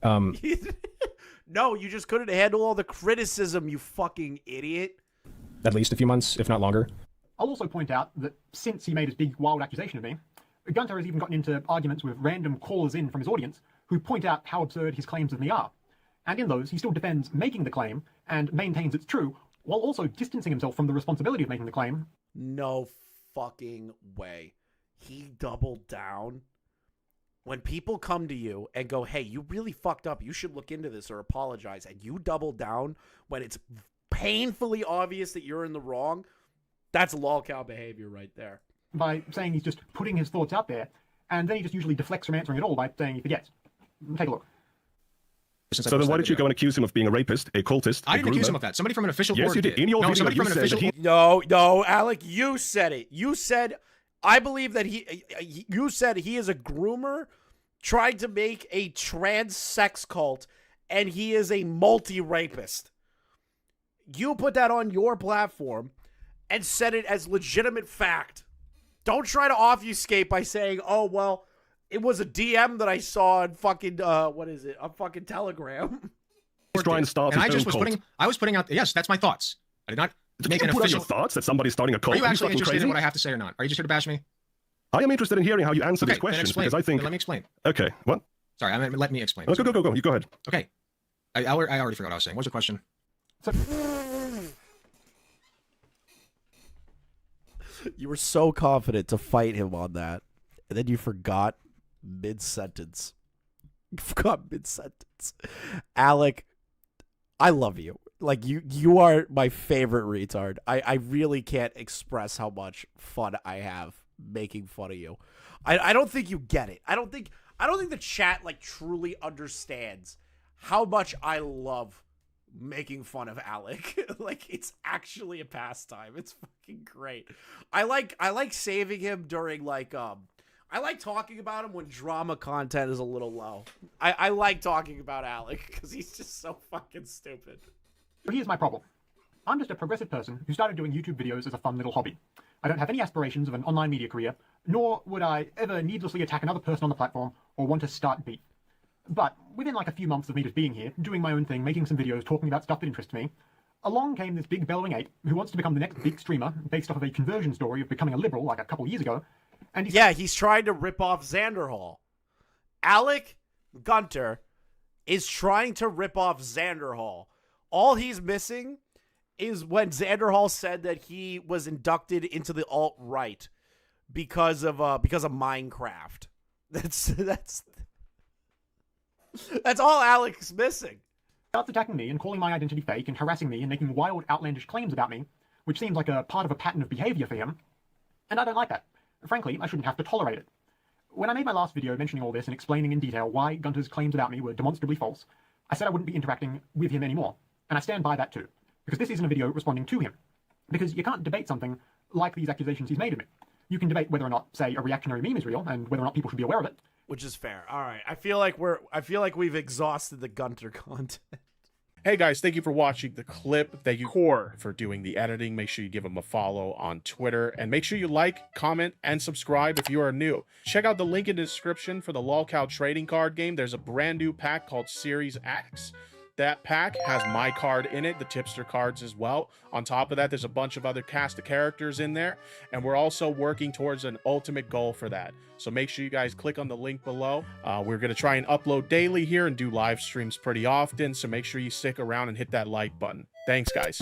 No, you just couldn't handle all the criticism, you fucking idiot. At least a few months, if not longer. I'll also point out that since he made his big wild accusation of me, Gunter has even gotten into arguments with random callers in from his audience who point out how absurd his claims of me are. And in those, he still defends making the claim and maintains it's true, while also distancing himself from the responsibility of making the claim. No fucking way. He doubled down. When people come to you and go, hey, you really fucked up, you should look into this or apologize, and you double down when it's painfully obvious that you're in the wrong, that's lolcow behavior right there. By saying he's just putting his thoughts out there, and then he just usually deflects from answering at all by saying he forgets. Take a look. So then why did you go and accuse him of being a rapist, a cultist, I didn't accuse him of that. Somebody from an official board Yes, you did. In your video, somebody from you an said official that he... No, Alec, you said it. You said, I believe that you said he is a groomer trying to make a trans sex cult, and he is a multi-rapist. You put that on your platform and said it as legitimate fact. Don't try to obfuscate by saying, oh, well, it was a DM that I saw on fucking, what is it? On fucking Telegram. He's trying to start and his I just own was cult. I was putting out, yes, that's my thoughts. I did not make an Put out official... your thoughts that somebody's starting a cult. Are you actually fucking interested crazy? in what I have to say or not? Are you just here to bash me? I am interested in hearing how you answer Okay, these questions, then explain. because I think... Then let me explain. Okay, what? Sorry, I mean, let me explain. Oh, go. You go ahead. Okay. I already forgot what I was saying. What's the question? You were so confident to fight him on that, and then you forgot mid-sentence. You forgot mid-sentence. Alec, I love you. Like, you are my favorite retard. I really can't express how much fun I have making fun of you. I don't think you get it. I don't think the chat, like, truly understands how much I love making fun of Alec. Like, it's actually a pastime. It's fucking great. I like saving him during, like, I like talking about him when drama content is a little low. I like talking about Alec because he's just so fucking stupid. Here's my problem. I'm just a progressive person who started doing YouTube videos as a fun little hobby. I don't have any aspirations of an online media career, nor would I ever needlessly attack another person on the platform or want to start beef. But within like a few months of me just being here, doing my own thing, making some videos, talking about stuff that interests me, along came this big bellowing ape who wants to become the next big streamer based off of a conversion story of becoming a liberal like a couple years ago. And he's trying to rip off Xander Hall. Alec Gunter is trying to rip off Xander Hall. All he's missing is when Xander Hall said that he was inducted into the alt-right because of Minecraft. That's all Alec's missing. Starts attacking me and calling my identity fake and harassing me and making wild, outlandish claims about me, which seems like a part of a pattern of behavior for him. And I don't like that. Frankly, I shouldn't have to tolerate it. When I made my last video mentioning all this and explaining in detail why Gunter's claims about me were demonstrably false, I said I wouldn't be interacting with him anymore. And I stand by that too. Because this isn't a video responding to him. Because you can't debate something like these accusations he's made of me. You can debate whether or not, say, a reactionary meme is real and whether or not people should be aware of it. Which is fair. All right. I feel like we've exhausted the Gunter content. Hey guys, thank you for watching the clip. Thank you, Core, for doing the editing. Make sure you give him a follow on Twitter. And make sure you like, comment, and subscribe if you are new. Check out the link in the description for the lolcow trading card game. There's a brand new pack called Series X. That pack has my card in it, the tipster cards as well. On top of that, there's a bunch of other cast of characters in there. And we're also working towards an ultimate goal for that. So make sure you guys click on the link below. We're going to try and upload daily here and do live streams pretty often. So make sure you stick around and hit that like button. Thanks, guys.